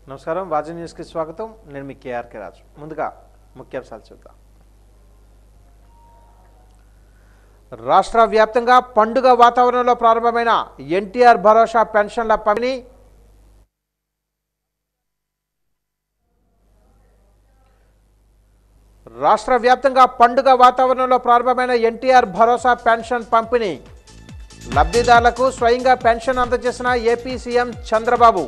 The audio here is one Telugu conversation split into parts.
నమస్కారం వాజీ న్యూస్ కి స్వాగతం నేను మీ కేఆర్కే రాజు ముందుగా ముఖ్యాంశాలు చూద్దాం రాష్ట్ర వ్యాప్తంగా పండుగ వాతావరణంలో ప్రారంభమైన ఎన్టీఆర్ భరోసా పెన్షన్ల పంపిణీ రాష్ట్ర వ్యాప్తంగా పండుగ వాతావరణంలో ప్రారంభమైన ఎన్టీఆర్ భరోసా పెన్షన్ పంపిణీ లబ్ధిదారులకు స్వయంగా పెన్షన్ అందజేసిన ఏపీ సీఎం చంద్రబాబు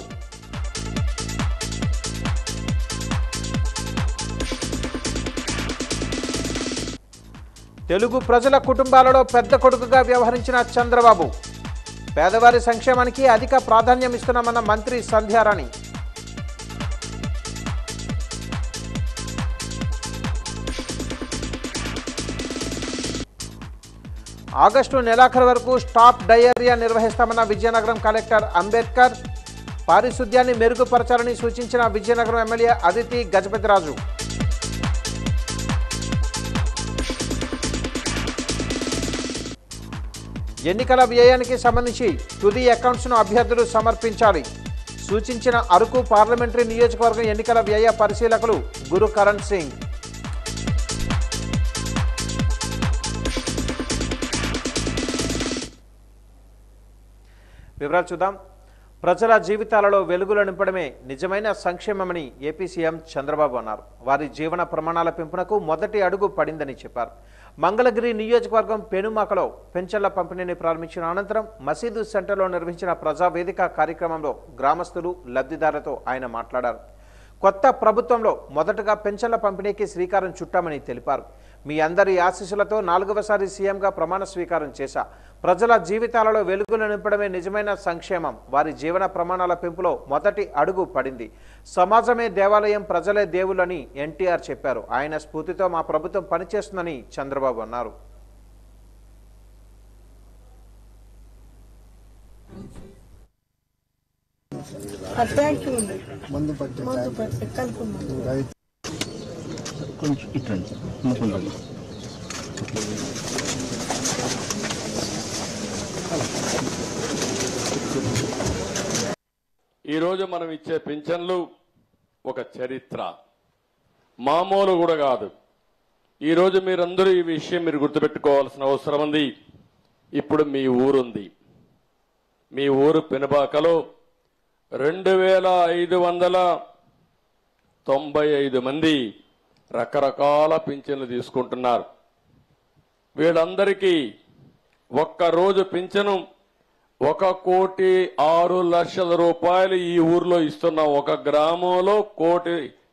తెలుగు ప్రజల కుటుంబాలలో పెద్ద కొడుకుగా వ్యవహరించిన చంద్రబాబు పేదవారి సంక్షేమానికి అధిక ప్రాధాన్యం ఇస్తున్నామన్న మంత్రి సంధ్యారాణి ఆగస్టు నెలాఖరు వరకు స్టాప్ డయేరియా నిర్వహిస్తామన్న విజయనగరం కలెక్టర్ అంబేద్కర్ పారిశుద్ధ్యాన్ని మెరుగుపరచాలని సూచించిన విజయనగరం ఎమ్మెల్యే అదితి గజపతిరాజు ఎన్నికల వ్యయానికి సంబంధించి తుది అకౌంట్స్ను అభ్యర్థులు సమర్పించాలి సూచించిన అరకు పార్లమెంటరీ నియోజకవర్గం ఎన్నికల వ్యయ పరిశీలకులు గురు కరణ్ సింగ్ వివరాలు చూద్దాం. ప్రజల జీవితాలలో వెలుగులు నింపడమే నిజమైన సంక్షేమమని ఏపీ సీఎం చంద్రబాబు అన్నారు. వారి జీవన ప్రమాణాల పెంపునకు మొదటి అడుగు పడిందని చెప్పారు. మంగళగిరి నియోజకవర్గం పెనుమాకలో పెన్షన్ల పంపిణీని ప్రారంభించిన అనంతరం మసీదు సెంటర్లో నిర్వహించిన ప్రజావేదిక కార్యక్రమంలో గ్రామస్తులు లబ్ధిదారులతో ఆయన మాట్లాడారు. కొత్త ప్రభుత్వంలో మొదటగా పెన్షన్ల పంపిణీకి శ్రీకారం చుట్టామని తెలిపారు. మీ అందరి ఆశీస్సులతో 4వసారి సీఎంగా ప్రమాణ స్వీకారం చేశా. ప్రజల జీవితాలలో వెలుగులు నింపడమే నిజమైన సంక్షేమం. వారి జీవన ప్రమాణాల పెంపులో మొదటి అడుగు పడింది. సమాజమే దేవాలయం, ప్రజలే దేవుళ్ళని ఎన్టీఆర్ చెప్పారు. ఆయన స్ఫూర్తితో మా ప్రభుత్వం పనిచేస్తుందని చంద్రబాబు అన్నారు. ఈరోజు మనం ఇచ్చే పింఛన్లు ఒక చరిత్ర, మామూలు కూడా కాదు. ఈరోజు మీరందరూ ఈ విషయం మీరు గుర్తుపెట్టుకోవాల్సిన అవసరం ఉంది. ఇప్పుడు మీ ఊరుంది, మీ ఊరు పెనుబాకలో 2595 మంది రకరకాల పింఛన్లు తీసుకుంటున్నారు. వీళ్ళందరికీ ఒక్కరోజు పింఛను 1,06,00,000 రూపాయలు ఈ ఊర్లో ఇస్తున్నాం. ఒక గ్రామంలో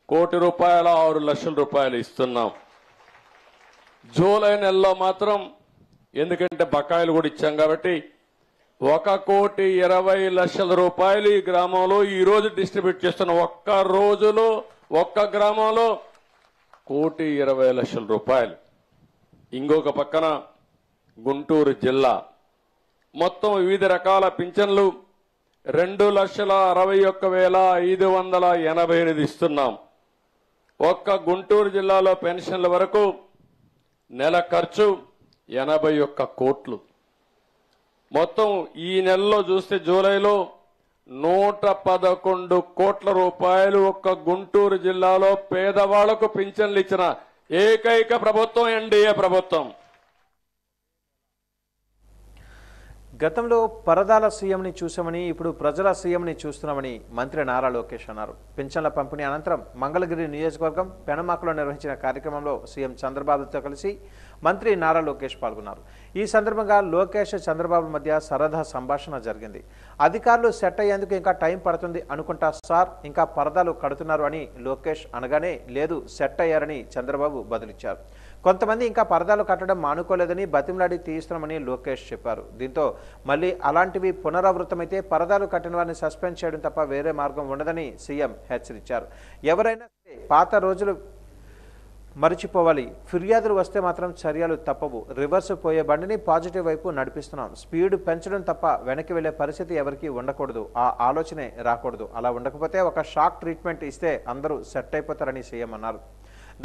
కోటి రూపాయల 6 లక్షల రూపాయలు ఇస్తున్నాం. జూలై నెలలో మాత్రం, ఎందుకంటే బకాయిలు కూడా ఇచ్చాం కాబట్టి, 1,20,00,000 రూపాయలు ఈ గ్రామంలో ఈ రోజు డిస్ట్రిబ్యూట్ చేస్తున్నాం. ఒక్క రోజులో ఒక్క గ్రామంలో 1,20,00,000 రూపాయలు. ఇంకొక పక్కన గుంటూరు జిల్లా మొత్తం వివిధ రకాల పింఛన్లు 2,61,588 ఇస్తున్నాం. ఒక్క గుంటూరు జిల్లాలో పెన్షన్ల వరకు నెల ఖర్చు 81 కోట్లు. మొత్తం ఈ నెలలో చూస్తే జూలైలో 111 కోట్ల రూపాయలు ఒక్క గుంటూరు జిల్లాలో పేదవాళ్లకు పింఛన్లు ఇచ్చిన ఏకైక ప్రభుత్వం ఎన్డీఏ ప్రభుత్వం. గతంలో పరదాల సీఎంని చూసామని ఇప్పుడు ప్రజల సీఎంని చూస్తున్నామని మంత్రి నారా లోకేష్ అన్నారు. పింఛన్ల పంపిణీ అనంతరం మంగళగిరి నియోజకవర్గం పెనమాకలో నిర్వహించిన కార్యక్రమంలో సీఎం చంద్రబాబుతో కలిసి మంత్రి నారా లోకేష్ పాల్గొన్నారు. ఈ సందర్భంగా లోకేష్ చంద్రబాబు మధ్య సరదా సంభాషణ జరిగింది. అధికారులు సెట్ అయ్యేందుకు ఇంకా టైం పడుతుంది అనుకుంటా సార్, ఇంకా పరదాలు కడుతున్నారు అని లోకేష్ అనగానే లేదు సెట్ అయ్యారని చంద్రబాబు బదులిచ్చారు. కొంతమంది ఇంకా పరదాలు కట్టడం మానుకోలేదని బతిమలాడి తీయిస్తున్నామని లోకేష్ చెప్పారు. దీంతో మళ్ళీ అలాంటివి పునరావృతమైతే పరదాలు కట్టిన వారిని సస్పెండ్ చేయడం తప్ప వేరే మార్గం ఉండదని సీఎం హెచ్చరించారు. ఎవరైనా పాత రోజులు మరిచిపోవాలి, ఫిర్యాదులు వస్తే మాత్రం చర్యలు తప్పవు. రివర్స్ పోయే బండిని పాజిటివ్ వైపు నడిపిస్తున్నాం. స్పీడ్ పెంచడం తప్ప వెనక్కి వెళ్లే పరిస్థితి ఎవరికి ఉండకూడదు. ఆ ఆలోచనే రాకూడదు. అలా ఉండకపోతే ఒక షాక్ ట్రీట్మెంట్ ఇస్తే అందరూ సెట్ అయిపోతారని సీఎం అన్నారు.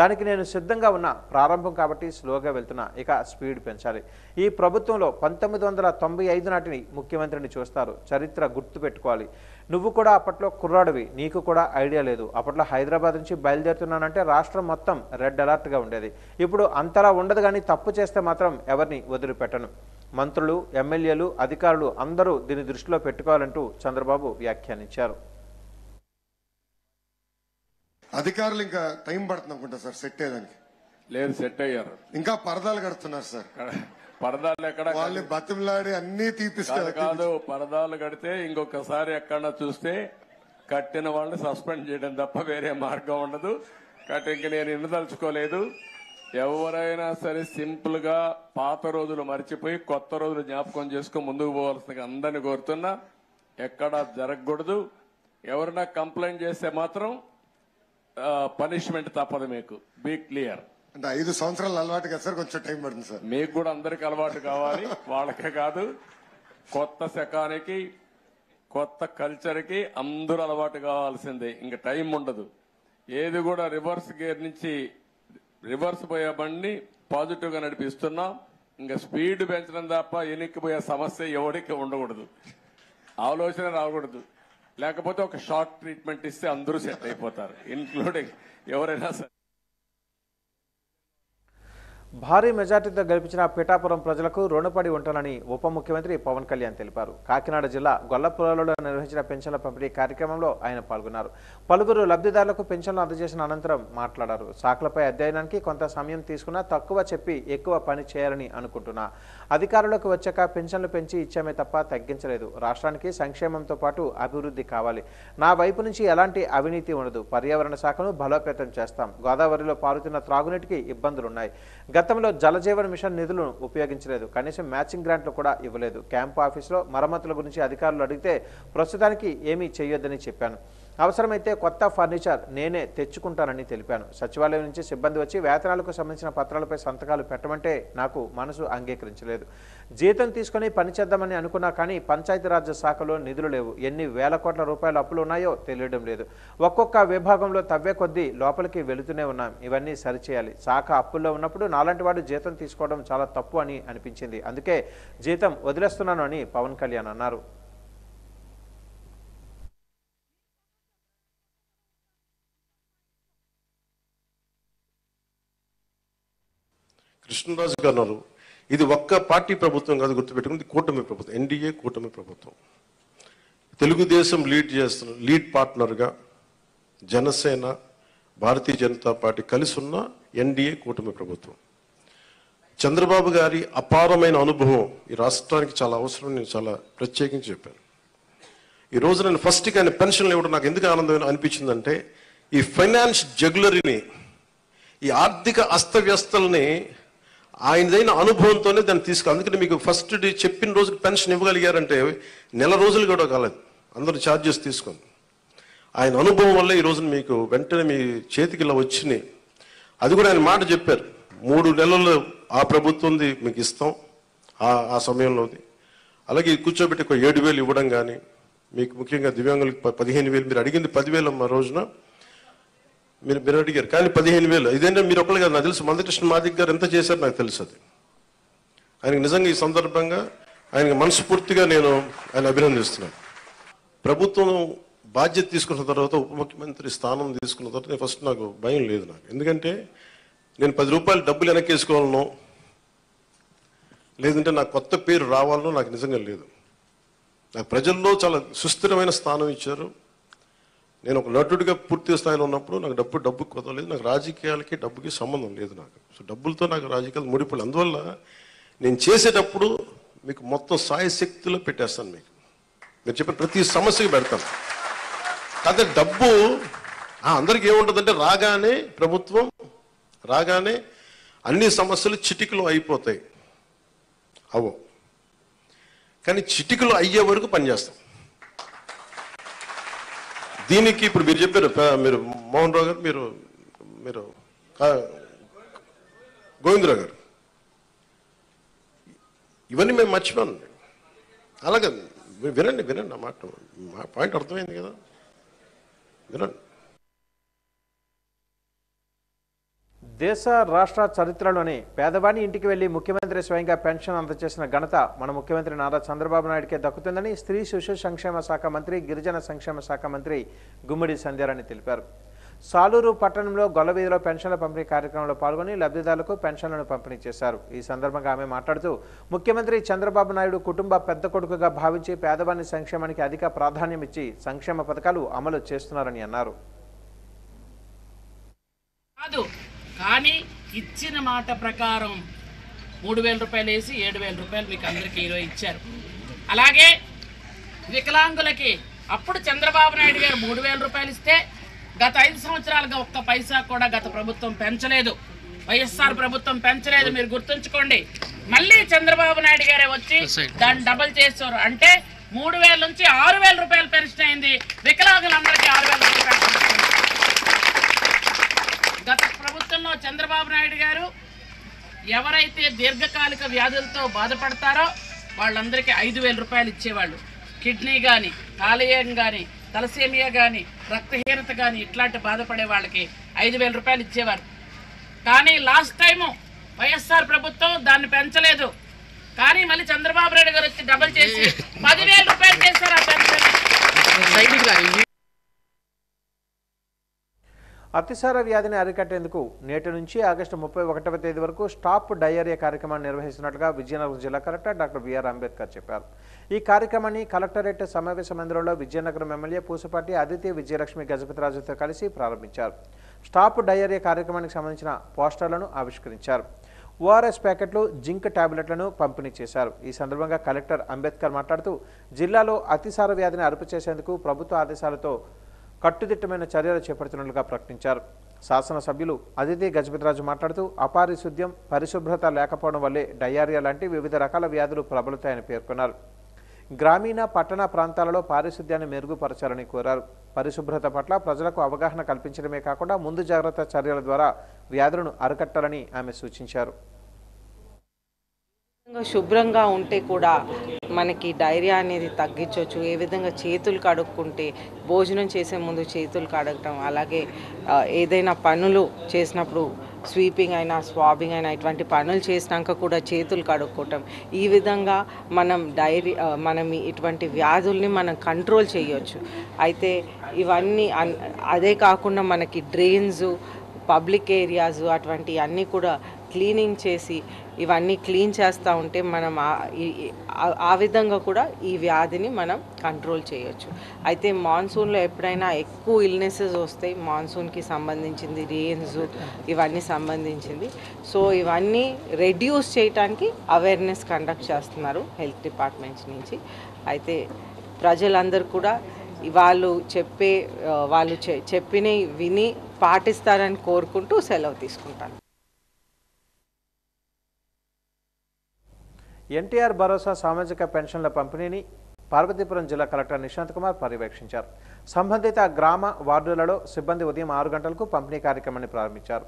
దానికి నేను సిద్ధంగా ఉన్నా. ప్రారంభం కాబట్టి స్లోగా వెళ్తున్నా. ఇక స్పీడ్ పెంచాలి. ఈ ప్రభుత్వంలో 1995 నాటిని ముఖ్యమంత్రిని చూస్తారు. చరిత్ర గుర్తుపెట్టుకోవాలి. నువ్వు కూడా అప్పట్లో కుర్రాడివి. నీకు కూడా ఐడియా లేదు. అప్పట్లో హైదరాబాద్ నుంచి బయలుదేరుతున్నానంటే రాష్ట్రం మొత్తం రెడ్ అలర్ట్గా ఉండేది. ఇప్పుడు అంతలా ఉండదు. కానీ తప్పు చేస్తే మాత్రం ఎవరిని వదిలిపెట్టను. మంత్రులు, ఎమ్మెల్యేలు, అధికారులు అందరూ దీన్ని దృష్టిలో పెట్టుకోవాలంటూ చంద్రబాబు వ్యాఖ్యానించారు. అధికారులు ఇంకా టైం పడుతుంది అనుకుంటా సార్ సెట్ అయ్యేదానికి. లేదు, సెట్ అయ్యారు. ఇంకా పరదాలు కడుతున్నారు సార్. పరదాలు ఎక్కడ వాళ్ళు బతిమలాడి అన్ని తీపిస్తారు. కాదు, పరదాలు కడితే ఇంకొకసారి ఎక్కడన్నా చూస్తే కట్టిన వాళ్ళని సస్పెండ్ చేయడం తప్ప వేరే మార్గం ఉండదు. కాబట్టి ఇంక నేను ఎన్నుదలుచుకోలేదు. ఎవరైనా సరే సింపుల్ గా పాత రోజులు మర్చిపోయి కొత్త రోజులు జ్ఞాపకం చేసుకుని ముందుకు పోవాల్సిందిగా అందరిని కోరుతున్నా. ఎక్కడా జరగకూడదు. ఎవరైనా కంప్లైంట్ చేస్తే మాత్రం పనిష్మెంట్ తప్పదు. మీకు బీ క్లియర్. అంటే 5 సంవత్సరాలు అలవాటు కదా సార్, కొంచెం టైం పడుతుంది సార్. మీకు కూడా అందరికి అలవాటు కావాలి. వాళ్ళకే కాదు, కొత్త శకానికి కొత్త కల్చర్కి అందరూ అలవాటు కావాల్సిందే. ఇంకా టైం ఉండదు. ఏది కూడా రివర్స్ గేర్ నుంచి రివర్స్ పోయే బండిని పాజిటివ్ గా నడిపిస్తున్నాం. ఇంకా స్పీడ్ పెంచడం తప్ప ఎనిక్కిపోయే సమస్య ఎవరికి ఉండకూడదు. ఆలోచన రాకూడదు. లేకపోతే ఒక షార్ట్ ట్రీట్మెంట్ ఇస్తే అందరూ సెట్ అయిపోతారు, ఇన్క్లూడింగ్ ఎవరైనా సరే. భారీ మెజార్టీతో గెలిపించిన పిఠాపురం ప్రజలకు రుణపడి ఉంటానని ఉప ముఖ్యమంత్రి పవన్ కళ్యాణ్ తెలిపారు. కాకినాడ జిల్లా గొల్లపురంలో నిర్వహించిన పెన్షన్ల పంపిణీ కార్యక్రమంలో ఆయన పాల్గొన్నారు. పలువురు లబ్ధిదారులకు పెన్షన్లు అందజేసిన అనంతరం మాట్లాడారు. శాఖలపై అధ్యయనానికి కొంత సమయం తీసుకున్నా తక్కువ చెప్పి ఎక్కువ పని చేయాలని అనుకుంటున్నా. అధికారులకు వచ్చాక పెన్షన్లు పెంచి ఇచ్చామే తప్ప తగ్గించలేదు. రాష్ట్రానికి సంక్షేమంతో పాటు అభివృద్ధి కావాలి. నా వైపు నుంచి ఎలాంటి అవినీతి ఉండదు. పర్యావరణ శాఖను బలోపేతం చేస్తాం. గోదావరిలో పారుతున్న త్రాగునీటికి ఇబ్బందులున్నాయి. గతంలో జలజీవన్ మిషన్ నిధులను ఉపయోగించలేదు. కనీసం మ్యాచింగ్ గ్రాంట్లు కూడా ఇవ్వలేదు. క్యాంపు ఆఫీసులో మరమ్మతుల గురించి అధికారులు అడిగితే ప్రస్తుతానికి ఏమీ చేయొద్దని చెప్పాను. అవసరమైతే కొత్త ఫర్నిచర్ నేనే తెచ్చుకుంటానని తెలిపాను. సచివాలయం నుంచి సిబ్బంది వచ్చి వేతనాలకు సంబంధించిన పత్రాలపై సంతకాలు పెట్టమంటే నాకు మనసు అంగీకరించలేదు. జీతం తీసుకుని పనిచేద్దామని అనుకున్నా కానీ పంచాయతీరాజ్ శాఖలో నిధులు లేవు. ఎన్ని వేల కోట్ల రూపాయల అప్పులు ఉన్నాయో తెలియడం లేదు. ఒక్కొక్క విభాగంలో తవ్వే కొద్దీ లోపలికి వెళుతూనే ఉన్నాం. ఇవన్నీ సరిచేయాలి. శాఖ అప్పుల్లో ఉన్నప్పుడు నాలాంటి వాడు జీతం తీసుకోవడం చాలా తప్పు అని అనిపించింది. అందుకే జీతం వదిలేస్తున్నాను అని పవన్ కళ్యాణ్ అన్నారు. కృష్ణరాజు గారు అన్నారు, ఇది ఒక్క పార్టీ ప్రభుత్వం కాదు, గుర్తుపెట్టుకుంది కూటమి ప్రభుత్వం, ఎన్డీఏ కూటమి ప్రభుత్వం. తెలుగుదేశం లీడ్ పార్ట్నర్గా జనసేన, భారతీయ జనతా పార్టీ కలిసి ఉన్న ఎన్డీఏ కూటమి ప్రభుత్వం. చంద్రబాబు గారి అపారమైన అనుభవం ఈ రాష్ట్రానికి చాలా అవసరం. నేను చాలా ప్రత్యేకించి చెప్పాను. ఈరోజు నేను ఫస్ట్గా ఆయన పెన్షన్లు ఇవ్వడం నాకు ఎందుకు ఆనందం అనిపించిందంటే, ఈ ఫైనాన్స్ జగ్యులరీని, ఈ ఆర్థిక అస్తవ్యస్తల్ని ఆయనదైన అనుభవంతోనే దాన్ని అందుకని మీకు ఫస్ట్ డే చెప్పిన రోజుకి పెన్షన్ ఇవ్వగలిగారంటే నెల రోజులు కూడా కాలేదు. అందరూ ఛార్జెస్ తీసుకొని ఆయన అనుభవం వల్ల ఈ రోజున మీకు వెంటనే మీ చేతికి ఇలా వచ్చినాయి. అది కూడా ఆయన మాట చెప్పారు, 3 నెలలు ఆ ప్రభుత్వంది మీకు ఇస్తాం ఆ సమయంలోది. అలాగే కూర్చోబెట్టి ఒక 7,000 ఇవ్వడం కానీ, మీకు ముఖ్యంగా దివ్యాంగులకు 15,000, మీరు అడిగింది 10,000 మా రోజున మీరు అడిగారు, కానీ 15,000 ఇదేంటే మీరు ఒకళ్ళు కాదు, నాకు తెలుసు మందకృష్ణ మాదిక్ గారు ఎంత చేశారు నాకు తెలుసు. అది ఆయనకి నిజంగా ఈ సందర్భంగా ఆయనకి మనస్ఫూర్తిగా నేను ఆయన అభినందిస్తున్నాను. ప్రభుత్వం బాధ్యత తీసుకున్న తర్వాత, ఉప ముఖ్యమంత్రి స్థానం తీసుకున్న తర్వాత నేను ఫస్ట్ నాకు భయం లేదు నాకు. ఎందుకంటే నేను 10 రూపాయలు డబ్బులు వెనక్కేసుకోవాలనో లేదంటే నాకు కొత్త పేరు రావాలనో నాకు నిజంగా లేదు. నాకు ప్రజల్లో చాలా సుస్థిరమైన స్థానం ఇచ్చారు. నేను ఒక నటుడిగా పూర్తి స్థాయిలో ఉన్నప్పుడు నాకు డబ్బు కుదరలేదు. నాకు రాజకీయాలకి డబ్బుకి సంబంధం లేదు నాకు. సో డబ్బులతో నాకు రాజకీయాలు ముడిపడి, అందువల్ల నేను చేసేటప్పుడు మీకు మొత్తం సాయశక్తిలో పెట్టేస్తాను. మీరు చెప్పిన ప్రతి సమస్యకి పెడతాను. కాకపోతే డబ్బు అందరికీ ఏముంటుందంటే, ప్రభుత్వం రాగానే అన్ని సమస్యలు చిటికలో అయిపోతాయి. కానీ చిటికలో అయ్యే వరకు పనిచేస్తాం. దీనికి ఇప్పుడు మీరు చెప్పారు, మీరు మోహన్ రావు గారు, మీరు గోవిందరావు గారు, ఇవన్నీ మేము మర్చిపోయాను. అలాగే వినండి నా మాట, మా పాయింట్ అర్థమైంది కదా, వినండి. దేశ రాష్ట్ర చరిత్రలోనే పేదవాని ఇంటికి వెళ్లి ముఖ్యమంత్రి స్వయంగా పెన్షన్ అందజేసిన ఘనత మన ముఖ్యమంత్రి నారా చంద్రబాబు నాయుడుకే దక్కుతుందని స్త్రీ శిశు సంక్షేమ శాఖ మంత్రి గిరిజన సంక్షేమ శాఖ మంత్రి గుమ్మడి సంధ్యారాణి తెలిపారు. సాలూరు పట్టణంలో గొల్లవీధిలో పెన్షన్ల పంపిణీ కార్యక్రమంలో పాల్గొని లబ్ధిదారులకు పెన్షన్లను పంపిణీ చేశారు. ఈ సందర్భంగా ఆమె మాట్లాడుతూ ముఖ్యమంత్రి చంద్రబాబు నాయుడు కుటుంబ పెద్ద కొడుకుగా భావించి పేదవాని సంక్షేమానికి అధిక ప్రాధాన్యం ఇచ్చి సంక్షేమ పథకాలు అమలు చేస్తున్నారని అన్నారు. కానీ ఇచ్చిన మాట ప్రకారం 3,000 రూపాయలు వేసి 7,000 రూపాయలు మీకు అందరికీ ఈరోజు ఇచ్చారు. అలాగే వికలాంగులకి అప్పుడు చంద్రబాబు నాయుడు గారు 3,000 రూపాయలు ఇస్తే గత 5 సంవత్సరాలుగా ఒక్క పైసా కూడా గత ప్రభుత్వం పెంచలేదు. వైఎస్ఆర్ ప్రభుత్వం పెంచలేదు, మీరు గుర్తుంచుకోండి. మళ్ళీ చంద్రబాబు నాయుడు గారే వచ్చి దాన్ని డబల్ చేశారు. అంటే 3,000 నుంచి 6,000 రూపాయలు పెన్షన్ అయింది. వికలాంగులందరికీ 6,000 రూపాయలు. గత ప్రభుత్వంలో చంద్రబాబు నాయుడు గారు ఎవరైతే దీర్ఘకాలిక వ్యాధులతో బాధపడతారో వాళ్ళందరికీ 5,000 రూపాయలు ఇచ్చేవాళ్ళు. కిడ్నీ కానీ, కాలేయం కానీ, తలసేమియా కానీ, రక్తహీనత కానీ ఇట్లాంటి బాధపడే వాళ్ళకి 5,000 రూపాయలు ఇచ్చేవారు. కానీ లాస్ట్ టైము వైఎస్ఆర్ ప్రభుత్వం దాన్ని పెంచలేదు. కానీ మళ్ళీ చంద్రబాబు నాయుడు గారు వచ్చి డబల్ చేసి 10,000 రూపాయలు చేశారు ఆ పెన్షన్. అతిసార వ్యాధిని అరికట్టేందుకు నేటి నుంచి ఆగస్టు 31వ తేదీ వరకు స్టాప్ డయేరియా కార్యక్రమాన్ని నిర్వహిస్తున్నట్లుగా విజయనగరం జిల్లా కలెక్టర్ డాక్టర్ బిఆర్ అంబేద్కర్ చెప్పారు. ఈ కార్యక్రమాన్ని కలెక్టరేట్ సమావేశ మందిరంలో విజయనగరం ఎమ్మెల్యే పూసపాటి అదితి విజయలక్ష్మి గజపతిరాజుతో కలిసి ప్రారంభించారు. స్టాప్ డయేరియా కార్యక్రమానికి సంబంధించిన పోస్టర్లను ఆవిష్కరించారు. ఓఆర్ఎస్ ప్యాకెట్లు, జింక్ టాబ్లెట్లను పంపిణీ చేశారు. ఈ సందర్భంగా కలెక్టర్ అంబేద్కర్ మాట్లాడుతూ జిల్లాలో అతిసార వ్యాధిని అదుపు చేసేందుకు ప్రభుత్వ ఆదేశాలతో కట్టుదిట్టమైన చర్యలు చేపడుతున్నట్లుగా ప్రకటించారు. శాసనసభ్యులు అదితి గజపతిరాజు మాట్లాడుతూ అపారిశుద్ధ్యం, పరిశుభ్రత లేకపోవడం వల్లే డయేరియా లాంటి వివిధ రకాల వ్యాధులు ప్రబలుతాయని పేర్కొన్నారు. గ్రామీణ, పట్టణ ప్రాంతాలలో పారిశుద్ధ్యాన్ని మెరుగుపరచాలని కోరారు. పరిశుభ్రత పట్ల ప్రజలకు అవగాహన కల్పించడమే కాకుండా ముందు జాగ్రత్త చర్యల ద్వారా వ్యాధులను అరికట్టాలని ఆమె సూచించారు. శుభ్రంగా ఉంటే కూడా మనకి డైరియా అనేది తగ్గించవచ్చు. ఏ విధంగా చేతులు కడుక్కుంటే, భోజనం చేసే ముందు చేతులు కడగటం, అలాగే ఏదైనా పనులు చేసినప్పుడు స్వీపింగ్ అయినా, స్వాబింగ్ అయినా ఇటువంటి పనులు చేసినాక కూడా చేతులు కడుక్కోవటం. ఈ విధంగా మనం ఇటువంటి వ్యాధుల్ని మనం కంట్రోల్ చేయొచ్చు. అయితే ఇవన్నీ అదే కాకుండా మనకి డ్రైన్స్, పబ్లిక్ ఏరియాస్ అటువంటి అన్నీ కూడా క్లీనింగ్ చేసి ఇవన్నీ క్లీన్ చేస్తూ ఉంటే మనం ఆ విధంగా కూడా ఈ వ్యాధిని మనం కంట్రోల్ చేయొచ్చు. అయితే మాన్సూన్లో ఎప్పుడైనా ఎక్కువ ఇల్నెసెస్ వస్తాయి. మాన్సూన్కి సంబంధించింది, రెయిన్స్ ఇవన్నీ సంబంధించింది. సో ఇవన్నీ రెడ్యూస్ చేయడానికి అవేర్నెస్ కండక్ట్ చేస్తున్నారు హెల్త్ డిపార్ట్మెంట్స్ నుంచి. అయితే ప్రజలందరూ కూడా వాళ్ళు చెప్పిన విని పాటిస్తారని కోరుకుంటూ సెలవు తీసుకుంటాను. ఎన్టీఆర్ భరోసా సామాజిక పెన్షన్ల పంపిణీని పార్వతీపురం జిల్లా కలెక్టర్ నిశాంత్ కుమార్ పర్యవేక్షించారు. సంబంధిత గ్రామ వార్డులలో సిబ్బంది ఉదయం 6 గంటలకు పంపిణీ కార్యక్రమాన్ని ప్రారంభించారు.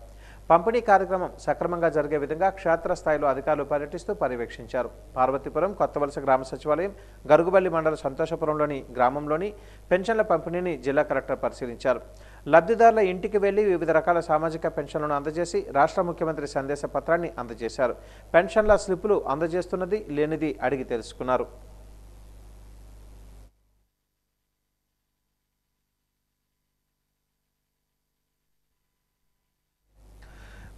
పంపిణీ కార్యక్రమం సక్రమంగా జరిగే విధంగా క్షేత్రస్థాయిలో అధికారులు పర్యటిస్తూ పర్యవేక్షించారు. పార్వతీపురం, కొత్తవలస గ్రామ సచివాలయం, గరుగుబల్లి మండల సంతోషపురంలోని గ్రామంలోని పెన్షన్ల పంపిణీని జిల్లా కలెక్టర్ పరిశీలించారు. లబ్ధిదారుల ఇంటికి వెళ్లి వివిధ రకాల సామాజిక పెన్షన్లను అందజేసి రాష్ట్ర ముఖ్యమంత్రి సందేశ పత్రాన్ని అందజేశారు. పెన్షన్ల స్లిప్పులు అందజేస్తున్నది లేనిది అడిగి తెలుసుకున్నారు.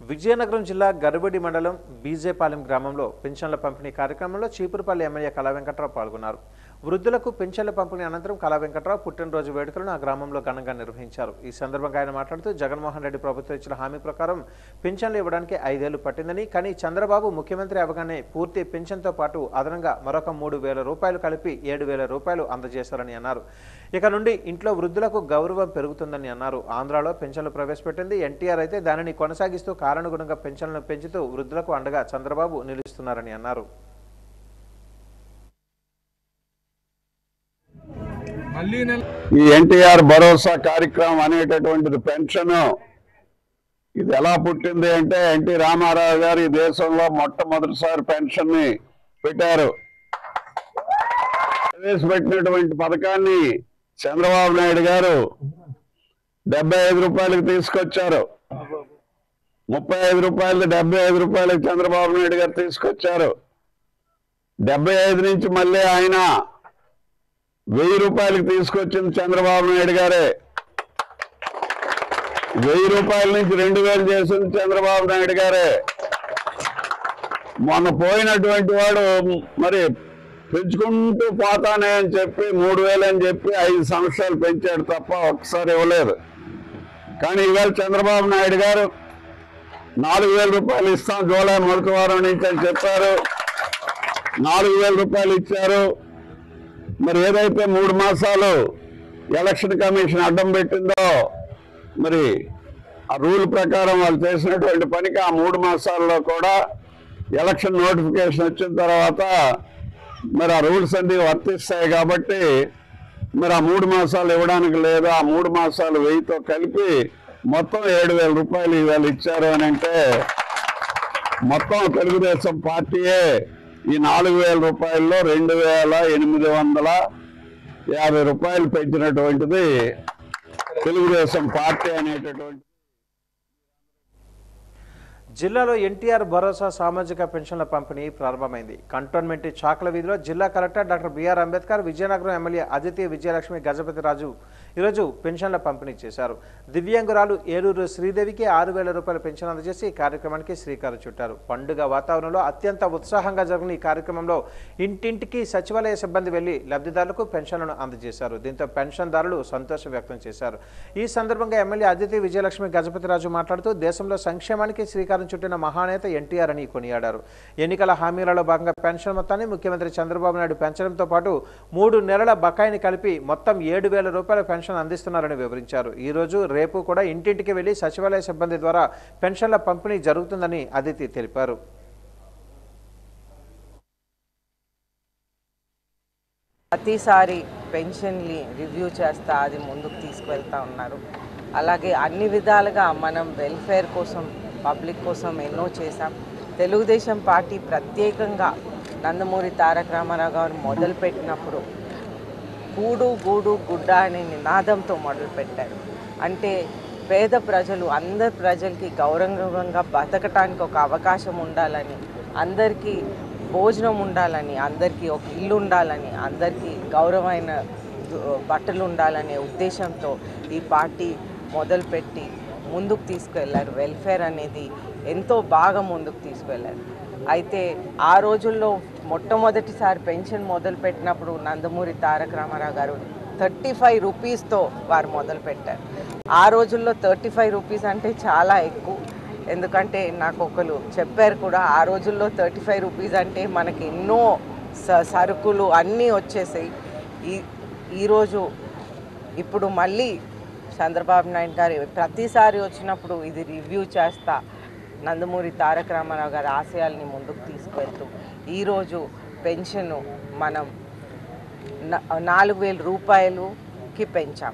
విజయనగరం జిల్లా గరుబడి మండలం బీజేపాలెం గ్రామంలో పెన్షన్ల పంపిణీ కార్యక్రమంలో చీపురుపల్లి ఎమ్మెల్యే కళా వెంకట్రావు పాల్గొన్నారు. వృద్ధులకు పెన్షన్ల పంపిణీ అనంతరం కళా వెంకట్రావు పుట్టినరోజు వేడుకలను ఆ గ్రామంలో ఘనంగా నిర్వహించారు. ఈ సందర్భంగా ఆయన మాట్లాడుతూ జగన్మోహన్ రెడ్డి ప్రభుత్వం ఇచ్చిన హామీ ప్రకారం పెన్షన్లు ఇవ్వడానికి 5 ఏళ్లు పట్టిందని, కానీ చంద్రబాబు ముఖ్యమంత్రి అవగానే పూర్తి పెన్షన్తో పాటు అదనంగా మరొక 3,000 రూపాయలు కలిపి 7,000 రూపాయలు అందజేశారని అన్నారు. ఇక నుండి ఇంట్లో వృద్ధులకు గౌరవం పెరుగుతుందని అన్నారు. ఆంధ్రాలో పెన్షన్లు ప్రవేశపెట్టింది ఎన్టీఆర్ అయితే దానిని కొనసాగిస్తూ కారణానుగుణంగా పెన్షన్లను పెంచుతూ వృద్ధులకు అండగా చంద్రబాబు నిలుస్తున్నారని అన్నారు. ఈ ఎన్టీఆర్ భరోసా కార్యక్రమం అనేటటువంటిది పెన్షన్ ఇది ఎలా పుట్టింది అంటే ఎన్టీ రామారావు గారు ఈ దేశంలో మొట్టమొదటిసారి పెన్షన్ ని పెట్టారు. ప్రవేశపెట్టినటువంటి పథకాన్ని చంద్రబాబు నాయుడు గారు 75 రూపాయలకు తీసుకొచ్చారు. 35 రూపాయలు 75 రూపాయలకు చంద్రబాబు నాయుడు గారు తీసుకొచ్చారు. 75 నుంచి మళ్ళీ ఆయన 1000 రూపాయలకు తీసుకొచ్చింది చంద్రబాబు నాయుడు గారే. 1000 రూపాయల నుంచి 2000 చేసింది చంద్రబాబు నాయుడు గారే. మొన్న పోయినటువంటి వాడు మరి పెంచుకుంటూ పోతానే అని చెప్పి 3000 అని చెప్పి 5 సంవత్సరాలు పెంచాడు తప్ప ఒక్కసారి ఇవ్వలేదు. కానీ ఇవాళ చంద్రబాబు నాయుడు గారు 4000 రూపాయలు ఇస్తాం జూలై మొదటి వారం నుంచి అని చెప్పారు. 4000 రూపాయలు ఇచ్చారు. మరి ఏదైతే 3 మాసాలు ఎలక్షన్ కమిషన్ అడ్డం పెట్టిందో మరి ఆ రూల్ ప్రకారం వాళ్ళు చేసినటువంటి పనికి ఆ 3 మాసాల్లో కూడా ఎలక్షన్ నోటిఫికేషన్ వచ్చిన తర్వాత మరి ఆ రూల్స్ అన్ని వర్తిస్తాయి కాబట్టి మరి ఆ 3 మాసాలు ఇవ్వడానికి లేదు. ఆ 3 మాసాలు 1000తో కలిపి మొత్తం 7000 రూపాయలు ఇవాళ ఇచ్చారు అని అంటే మొత్తం తెలుగుదేశం పార్టీయే ఈ 4000 రూపాయల్లో 2850 రూపాయలు పెంచినటువంటిది తెలుగుదేశం పార్టీ అనేటటువంటి. జిల్లాలో ఎన్టీఆర్ భరోసా సామాజిక పెన్షన్ల పంపిణీ ప్రారంభమైంది. కంటోన్మెంట్ చాకల వీధిలో జిల్లా collector doctor B R Ambedkar, Vizianagaram MLA Aditi Vijayalakshmi Gajapathi Raju ఈరోజు పెన్షన్ల పంపిణీ చేశారు. దివ్యాంగురాలు ఏలూరు శ్రీదేవికి 6000 రూపాయల పెన్షన్ అందజేసి ఈ కార్యక్రమానికి శ్రీకారం చుట్టారు. పండుగ వాతావరణంలో అత్యంత ఉత్సాహంగా జరిగిన ఈ కార్యక్రమంలో ఇంటింటికి సచివాలయ సిబ్బంది వెళ్లి లబ్ధిదారులకు పెన్షన్లను అందజేశారు. దీంతో పెన్షన్దారులు సంతోషం వ్యక్తం చేశారు. ఈ సందర్భంగా ఎమ్మెల్యే అదితి విజయలక్ష్మి గజపతి రాజు మాట్లాడుతూ దేశంలో సంక్షేమానికి శ్రీకారం చుట్టిన మహానేత ఎన్టీఆర్ అని కొనియాడారు. ఎన్నికల హామీలలో భాగంగా పెన్షన్ మొత్తాన్ని ముఖ్యమంత్రి చంద్రబాబు నాయుడు పెంచడంతో పాటు 3 నెలల బకాయిని కలిపి మొత్తం 7000 రూపాయల పెన్షన్ అందిస్తున్నారని వివరించారు. ఈ రోజు రేపు కూడా ఇంటింటికి వెళ్లి సచివాలయ సిబ్బంది ద్వారా పెన్షన్ల పంపిణీ జరుగుతుందని అదితి తెలిపారు. ప్రతిసారి పెన్షన్ని రివ్యూ చేస్తా అది ముందుకు తీసుకువెళ్తా ఉన్నారు. అలాగే అన్ని విధాలుగా మనం వెల్ఫేర్ కోసం పబ్లిక్ కోసం ఎన్నో చేశాం. తెలుగుదేశం పార్టీ ప్రత్యేకంగా నందమూరి తారక రామారావు గారు మొదలుపెట్టినప్పుడు కూడు గూడు గుడ్డ అనే నినాదంతో మొదలుపెట్టారు. అంటే పేద ప్రజలు అందరి ప్రజలకి గౌరవంగా బతకటానికి ఒక అవకాశం ఉండాలని, అందరికీ భోజనం ఉండాలని, అందరికీ ఒక ఇల్లు ఉండాలని, అందరికీ గౌరవమైన బట్టలు ఉండాలనే ఉద్దేశంతో ఈ పార్టీ మొదలుపెట్టి ముందుకు తీసుకువెళ్ళారు. వెల్ఫేర్ అనేది ఎంతో బాగా ముందుకు తీసుకువెళ్ళారు. అయితే ఆ రోజుల్లో మొట్టమొదటిసారి పెన్షన్ మొదలుపెట్టినప్పుడు నందమూరి తారక రామారావు గారు 35 రూపీస్తో వారు మొదలుపెట్టారు. ఆ రోజుల్లో 35 రూపీస్ అంటే చాలా ఎక్కువ. ఎందుకంటే నాకు ఒకరు చెప్పారు కూడా, ఆ రోజుల్లో 35 రూపీస్ అంటే మనకి ఎన్నో సరుకులు అన్నీ వచ్చేసాయి. ఈరోజు ఇప్పుడు మళ్ళీ చంద్రబాబు నాయుడు గారు ప్రతిసారి వచ్చినప్పుడు ఇది రివ్యూ చేస్తా నందమూరి తారక రామారావు గారి ఆశయాల్ని ముందుకు తీసుకువెళ్తూ ఈరోజు పెన్షన్ మనం 4000 రూపాయలకి పెంచాం.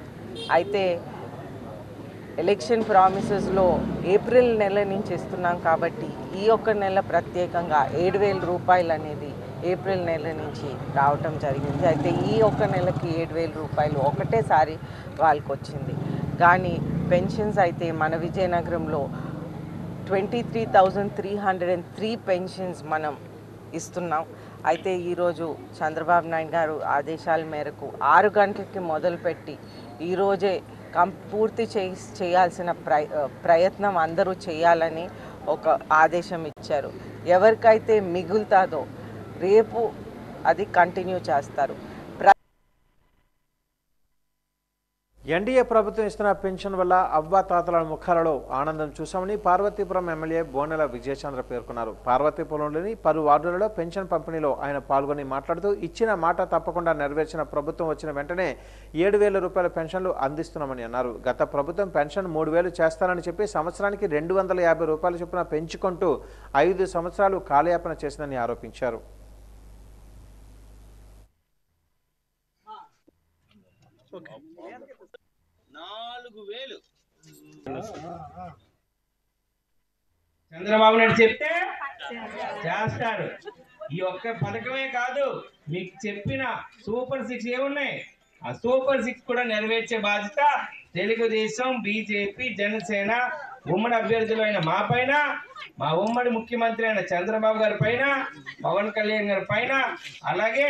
అయితే ఎలక్షన్ ప్రామిసెస్లో ఏప్రిల్ నెల నుంచి ఇస్తున్నాం కాబట్టి ఈ ఒక్క నెల ప్రత్యేకంగా 7000 రూపాయలు అనేది ఏప్రిల్ నెల నుంచి రావటం జరిగింది. అయితే ఈ ఒక్క నెలకి 7000 రూపాయలు ఒకటేసారి వాళ్ళకి వచ్చింది. కానీ పెన్షన్స్ అయితే మన విజయనగరంలో 23,303 పెన్షన్స్ మనం ఇస్తున్నాం. అయితే ఈరోజు చంద్రబాబు నాయుడు గారు ఆదేశాల మేరకు 6 గంటలకి మొదలుపెట్టి ఈరోజే పూర్తి చేయాల్సిన ప్రయత్నం అందరూ చేయాలని ఒక ఆదేశం ఇచ్చారు. ఎవరికైతే మిగులుతుందో రేపు అది కంటిన్యూ చేస్తారు. ఎన్డీఏ ప్రభుత్వం ఇస్తున్న పెన్షన్ వల్ల అవ్వాతాతల ముఖాలలో ఆనందం చూశామని పార్వతీపురం ఎమ్మెల్యే బోనెల విజయచంద్ర పేర్కొన్నారు. పార్వతీపురంలోని పలు వార్డులలో పెన్షన్ పంపిణీలో ఆయన పాల్గొని మాట్లాడుతూ ఇచ్చిన మాట తప్పకుండా నెరవేర్చిన ప్రభుత్వం వచ్చిన వెంటనే 7000 రూపాయల పెన్షన్లు అందిస్తున్నామని అన్నారు. గత ప్రభుత్వం పెన్షన్ 3000 చేస్తానని చెప్పి సంవత్సరానికి 250 రూపాయల చొప్పున పెంచుకుంటూ 5 సంవత్సరాలు కాలయాపన చేసిందని ఆరోపించారు. చంద్రబాబు నాయుడు చెప్తే చేస్తారు. ఈ ఒక్క పథకమే కాదు, మీకు చెప్పిన సూపర్ 6 ఏమున్నాయి ఆ సూపర్ 6 కూడా నెరవేర్చే బాధ్యత తెలుగుదేశం, బీజేపీ, జనసేన ఉమ్మడి అభ్యర్థులైన మా పైన, మా ఉమ్మడి ముఖ్యమంత్రి అయిన చంద్రబాబు గారి పైన, పవన్ కళ్యాణ్ గారి పైన, అలాగే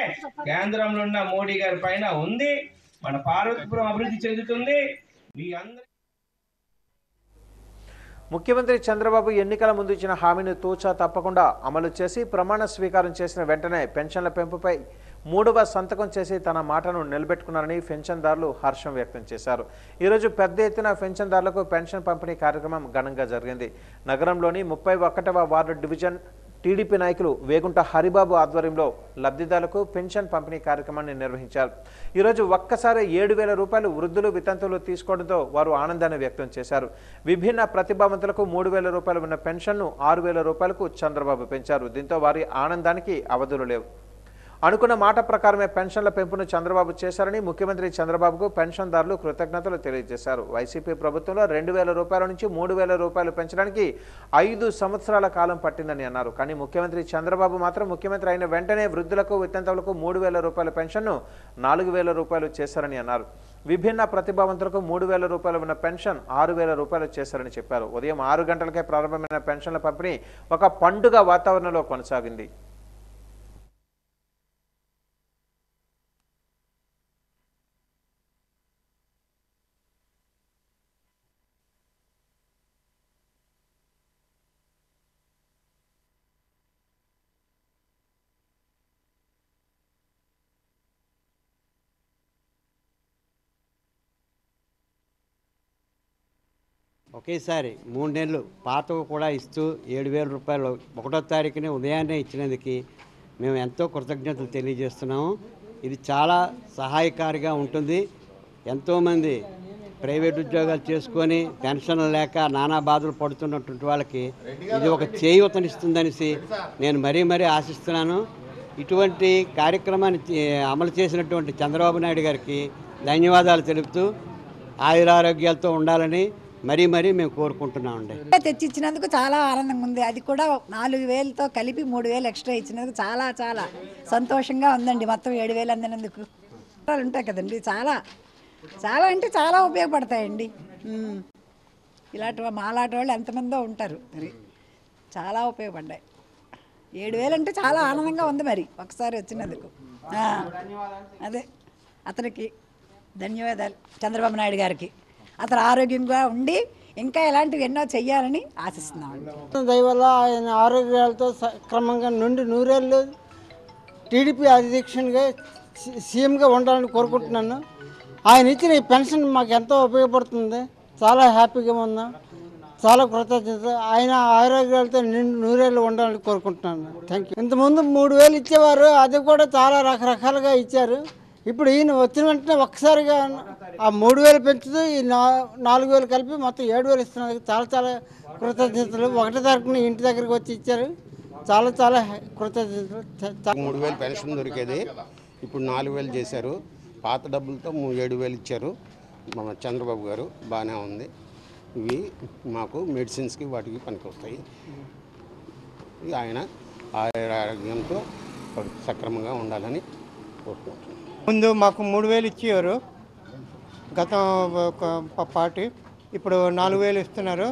కేంద్రంలో ఉన్న మోడీ గారి పైన ఉంది. మన పార్వతీపురం అభివృద్ధి చెందుతుంది. మీ అందరి ముఖ్యమంత్రి చంద్రబాబు ఎన్నికల ముందు ఇచ్చిన హామీని తూచా తప్పకుండా అమలు చేసి ప్రమాణ స్వీకారం చేసిన వెంటనే పెన్షన్ల పెంపుపై 3వ సంతకం చేసి తన మాటను నిలబెట్టుకున్నారని పెన్షన్దారులు హర్షం వ్యక్తం చేశారు. ఈరోజు పెద్ద ఎత్తున పెన్షన్దారులకు పెన్షన్ పంపిణీ కార్యక్రమం ఘనంగా జరిగింది. నగరంలోని 31వ వార్డు డివిజన్ టీడీపీ నాయకులు వేగుంట హరిబాబు ఆధ్వర్యంలో లబ్ధిదారులకు పెన్షన్ పంపిణీ కార్యక్రమాన్ని నిర్వహించారు. ఈరోజు ఒక్కసారి 7,000 రూపాయలు వృద్ధులు వితంతువులు తీసుకోవడంతో వారు ఆనందాన్ని వ్యక్తం చేశారు. విభిన్న ప్రతిభావంతులకు 3,000 రూపాయలు ఉన్న పెన్షన్ను 6,000 రూపాయలకు చంద్రబాబు పెంచారు. దీంతో వారి ఆనందానికి అవధులు లేవు. అనుకున్న మాట ప్రకారమే పెన్షన్ల పెంపును చంద్రబాబు చేశారని ముఖ్యమంత్రి చంద్రబాబుకు పెన్షన్దారులు కృతజ్ఞతలు తెలియజేశారు. వైసీపీ ప్రభుత్వంలో 2,000 రూపాయల నుంచి 3,000 రూపాయలు పెంచడానికి 5 సంవత్సరాల కాలం పట్టిందని అన్నారు. కానీ ముఖ్యమంత్రి చంద్రబాబు మాత్రం ముఖ్యమంత్రి అయిన వెంటనే వృద్ధులకు వితంతువులకు 3,000 రూపాయల పెన్షన్ను 4,000 రూపాయలు చేశారని అన్నారు. విభిన్న ప్రతిభావంతులకు 3,000 రూపాయలు ఉన్న పెన్షన్ 6,000 రూపాయలు చేశారని చెప్పారు. ఉదయం 6 గంటలకే ప్రారంభమైన పెన్షన్ల పంపిణీ ఒక పండుగ వాతావరణంలో కొనసాగింది. ఒకేసారి 3 నెలలు పాతవి కూడా ఇస్తూ 7,000 రూపాయలు 1వ తారీఖునే ఉదయాన్నే ఇచ్చినందుకు మేము ఎంతో కృతజ్ఞతలు తెలియజేస్తున్నాము. ఇది చాలా సహాయకారిగా ఉంటుంది. ఎంతోమంది ప్రైవేట్ ఉద్యోగాలు చేసుకొని పెన్షన్లు లేక నానా బాధలు పడుతున్నటువంటి వాళ్ళకి ఇది ఒక చేయూతనిస్తుందనేసి నేను మరీ ఆశిస్తున్నాను. ఇటువంటి కార్యక్రమాన్ని అమలు చేసినటువంటి చంద్రబాబు నాయుడు గారికి ధన్యవాదాలు తెలుపుతూ ఆయురారోగ్యాలతో ఉండాలని మరీ మేము కోరుకుంటున్నామండి. తెచ్చిచ్చినందుకు చాలా ఆనందంగా ఉంది. అది కూడా 4,000తో కలిపి 3,000 ఎక్స్ట్రా ఇచ్చినందుకు చాలా సంతోషంగా ఉందండి. మొత్తం 7,000 అందినందుకు ఉంటాయి కదండి. చాలా అంటే చాలా ఉపయోగపడతాయండి. ఇలాంటి మాలాంటి వాళ్ళు ఎంతమందో ఉంటారు. మరి చాలా ఉపయోగపడ్డాయి. 7,000 అంటే చాలా ఆనందంగా ఉంది. మరి ఒకసారి వచ్చినందుకు అదే అతనికి ధన్యవాదాలు చంద్రబాబు నాయుడు గారికి. అతను ఆరోగ్యంగా ఉండి ఇంకా ఇలాంటివి ఎన్నో చెయ్యాలని ఆశిస్తున్నామండి. దయవల్ల ఆయన ఆరోగ్యాలతో క్రమంగా నుండి 100 ఏళ్ళు టీడీపీ అధ్యక్షునిగా సీఎంగా ఉండాలని కోరుకుంటున్నాను. ఆయన ఇచ్చిన ఈ పెన్షన్ మాకు ఎంతో ఉపయోగపడుతుంది. చాలా హ్యాపీగా ఉన్నాం. చాలా కృతజ్ఞత. ఆయన ఆరోగ్యాలతో 100 ఏళ్ళు ఉండాలని కోరుకుంటున్నాను. Thank you. ఇంతకుముందు 3,000 ఇచ్చేవారు. అది కూడా చాలా రకరకాలుగా ఇచ్చారు. ఇప్పుడు ఈయన వచ్చిన వెంటనే ఒక్కసారిగా ఆ 3,000 పెంచుతూ ఈ 4,000 కలిపి మొత్తం 7,000 ఇస్తున్నారు. చాలా కృతజ్ఞతలు. 1వ తారీఖున ఇంటి దగ్గరికి వచ్చి ఇచ్చారు. చాలా కృతజ్ఞతలు. 3,000 పెన్షన్ దొరికేది ఇప్పుడు 4,000 చేశారు. పాత డబ్బులతో 7,000 ఇచ్చారు మన చంద్రబాబు గారు. బాగానే ఉంది. ఇవి మాకు మెడిసిన్స్కి వాటికి పనికొస్తాయి. ఆయన ఆరోగ్యంతో సక్రమంగా ఉండాలని కోరుకుంటున్నాను. ముందు మాకు 3,000 ఇచ్చేవారు గత పార్టీ. ఇప్పుడు 4,000 ఇస్తున్నారు.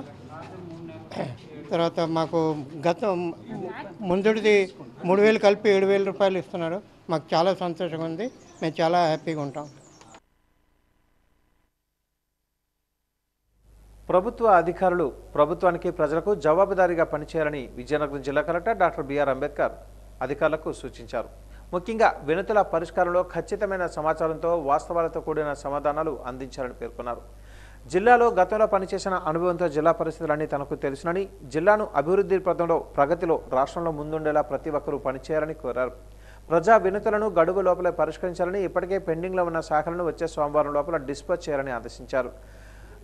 తర్వాత మాకు ముందుది 3,000 కలిపి 7,000 రూపాయలు ఇస్తున్నారు. మాకు చాలా సంతోషంగా ఉంది. మేము చాలా హ్యాపీగా ఉంటాం. ప్రభుత్వ అధికారులు ప్రభుత్వానికి ప్రజలకు జవాబుదారీగా పనిచేయాలని విజయనగరం జిల్లా కలెక్టర్ డాక్టర్ బిఆర్ అంబేద్కర్ అధికారులకు సూచించారు. ముఖ్యంగా వినతుల పరిష్కారంలో ఖచ్చితమైన సమాచారంతో వాస్తవాలతో కూడిన సమాధానాలు అందించాలని పేర్కొన్నారు. జిల్లాలో గతంలో పనిచేసిన అనుభవంతో జిల్లా పరిస్థితులన్నీ తనకు తెలుసునని, జిల్లాను అభివృద్ధి పథంలో ప్రగతిలో రాష్ట్రంలో ముందుండేలా ప్రతి ఒక్కరూ పనిచేయాలని కోరారు. ప్రజా వినతులను గడువు లోపలే పరిష్కరించాలని, ఇప్పటికే పెండింగ్లో ఉన్న శాఖలను వచ్చే సోమవారం లోపల డిస్పాచ్ చేయాలని ఆదేశించారు.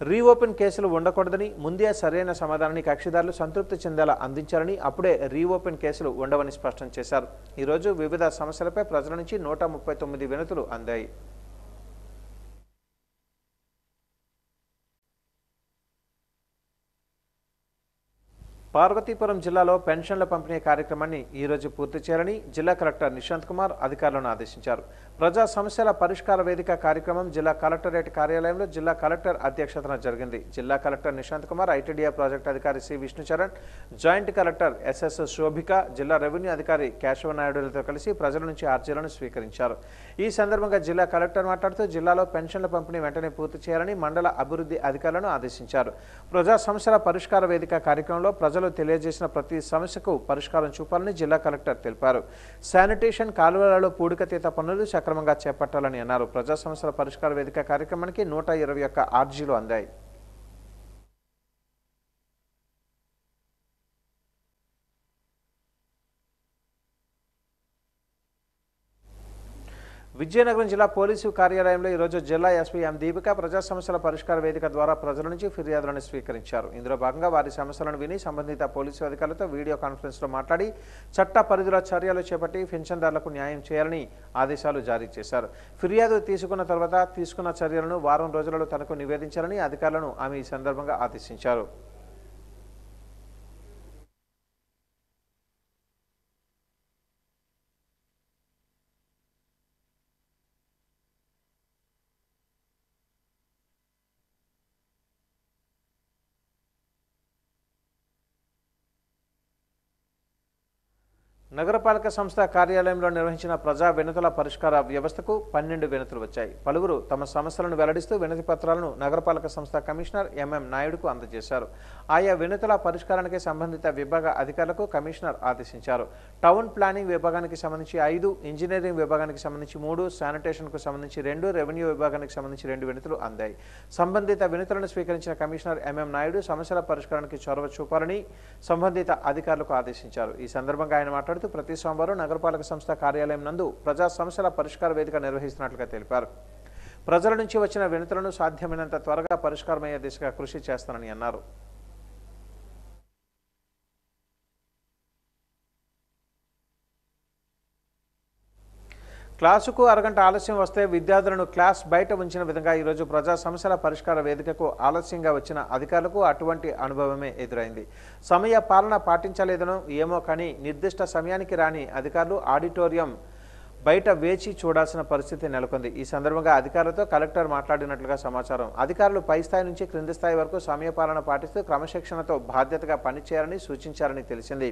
రీఓపెన్ కేసులు ఉండకూడదని, ముందే సరైన సమాధానాన్ని కక్షిదారులు సంతృప్తి చెందేలా అందించాలని, అప్పుడే రీఓపెన్ కేసులు ఉండవని స్పష్టం చేశారు. ఈరోజు వివిధ సమస్యలపై ప్రజల నుంచి 139 వినతులు అందాయి. పార్వతీపురం జిల్లాలో పెన్షన్ల పంపిణీ కార్యక్రమాన్ని ఈ రోజు పూర్తి చేయాలని జిల్లా కలెక్టర్ నిశాంత్ కుమార్ అధికారులను ఆదేశించారు. ప్రజా సమస్యల పరిష్కార వేదిక కార్యక్రమం జిల్లా కలెక్టరేట్ కార్యాలయంలో జిల్లా కలెక్టర్ అధ్యక్షతన జరిగింది. జిల్లా collector Nishant Kumar, ITDA project అధికారి C Vishnucharan, joint collector S S Shobhika, జిల్లా రెవెన్యూ అధికారి కేశవనాయుడులతో కలిసి ప్రజల నుంచి అర్జీలను స్వీకరించారు. ఈ సందర్భంగా జిల్లా కలెక్టర్ మాట్లాడుతూ జిల్లాలో పెన్షన్ల పంపిణీ వెంటనే పూర్తి చేయాలని మండల అభివృద్ధి అధికారులను ఆదేశించారు. ప్రజా సమస్యల పరిష్కార వేదిక కార్యక్రమంలో ప్రజలు తెలియజేసిన ప్రతి సమస్యకు పరిష్కారం చూపాలని జిల్లా కలెక్టర్ తెలిపారు. శానిటేషన్, కాలువలలో పూడికతీత పనులు సక్రమంగా చేపట్టాలని అన్నారు. ప్రజా సమస్యల పరిష్కార వేదిక కార్యక్రమానికి 121 అర్జీలు అందాయి. విజయనగరం జిల్లా పోలీసు కార్యాలయంలో ఈరోజు జిల్లా ఎస్పీ ఎం దీపిక ప్రజా సమస్యల పరిష్కార వేదిక ద్వారా ప్రజల నుంచి ఫిర్యాదులను స్వీకరించారు. ఇందులో భాగంగా వారి సమస్యలను విని సంబంధిత పోలీసు అధికారులతో వీడియో కాన్ఫరెన్స్లో మాట్లాడి చట్ట పరిధిలో చర్యలు చేపట్టి పింఛన్దారులకు న్యాయం చేయాలని ఆదేశాలు జారీ చేశారు. ఫిర్యాదు తీసుకున్న తర్వాత తీసుకున్న చర్యలను వారం రోజులలో తనకు నివేదించాలని అధికారులను ఆమె ఈ సందర్భంగా ఆదేశించారు. నగరపాలక సంస్థ కార్యాలయంలో నిర్వహించిన ప్రజా వినతుల పరిష్కార వ్యవస్థకు 12 వినతులు వచ్చాయి. పలువురు తమ సమస్యలను వెల్లడిస్తూ వినతి పత్రాలను నగరపాలక సంస్థ కమిషనర్ ఎంఎం నాయుడుకు అందజేశారు. ఆయా వినతుల పరిష్కారానికి సంబంధిత విభాగ అధికారులకు కమిషనర్ ఆదేశించారు. టౌన్ ప్లానింగ్ విభాగానికి సంబంధించి 5, ఇంజనీరింగ్ విభాగానికి సంబంధించి 3, శానిటేషన్కు సంబంధించి 2, రెవెన్యూ విభాగానికి సంబంధించి 2 వినతులు అందాయి. సంబంధిత వినతులను స్వీకరించిన కమిషనర్ ఎంఎం నాయుడు సమస్యల పరిష్కారానికి చొరవ చూపాలని సంబంధిత అధికారులకు ఆదేశించారు. ఈ సందర్భంగా ఆయన మాట్లాడుతూ ప్రతి సోమవారం నగరపాలక సంస్థ కార్యాలయం నందు ప్రజా సమస్యల పరిష్కార వేదిక నిర్వహిస్తున్నట్లుగా తెలిపారు. ప్రజల నుంచి వచ్చిన వినతులను సాధ్యమైనంత త్వరగా పరిష్కారమయ్యే దిశగా కృషి చేస్తానని అన్నారు. క్లాసుకు అరగంట ఆలస్యం వస్తే విద్యార్థులను క్లాస్ బయట ఉంచిన విధంగా ఈరోజు ప్రజా సమస్యల పరిష్కార వేదికకు ఆలస్యంగా వచ్చిన అధికారులకు అటువంటి అనుభవమే ఎదురైంది. సమయ పాలన పాటించలేదనో ఏమో కానీ నిర్దిష్ట సమయానికి రాని అధికారులు ఆడిటోరియం బయట వేచి చూడాల్సిన పరిస్థితి నెలకొంది. ఈ సందర్భంగా అధికారులతో కలెక్టర్ మాట్లాడినట్లుగా సమాచారం. అధికారులు పై స్థాయి నుంచి క్రింది స్థాయి వరకు సమయపాలన పాటిస్తూ క్రమశిక్షణతో బాధ్యతగా పనిచేయాలని సూచించారని తెలిసింది.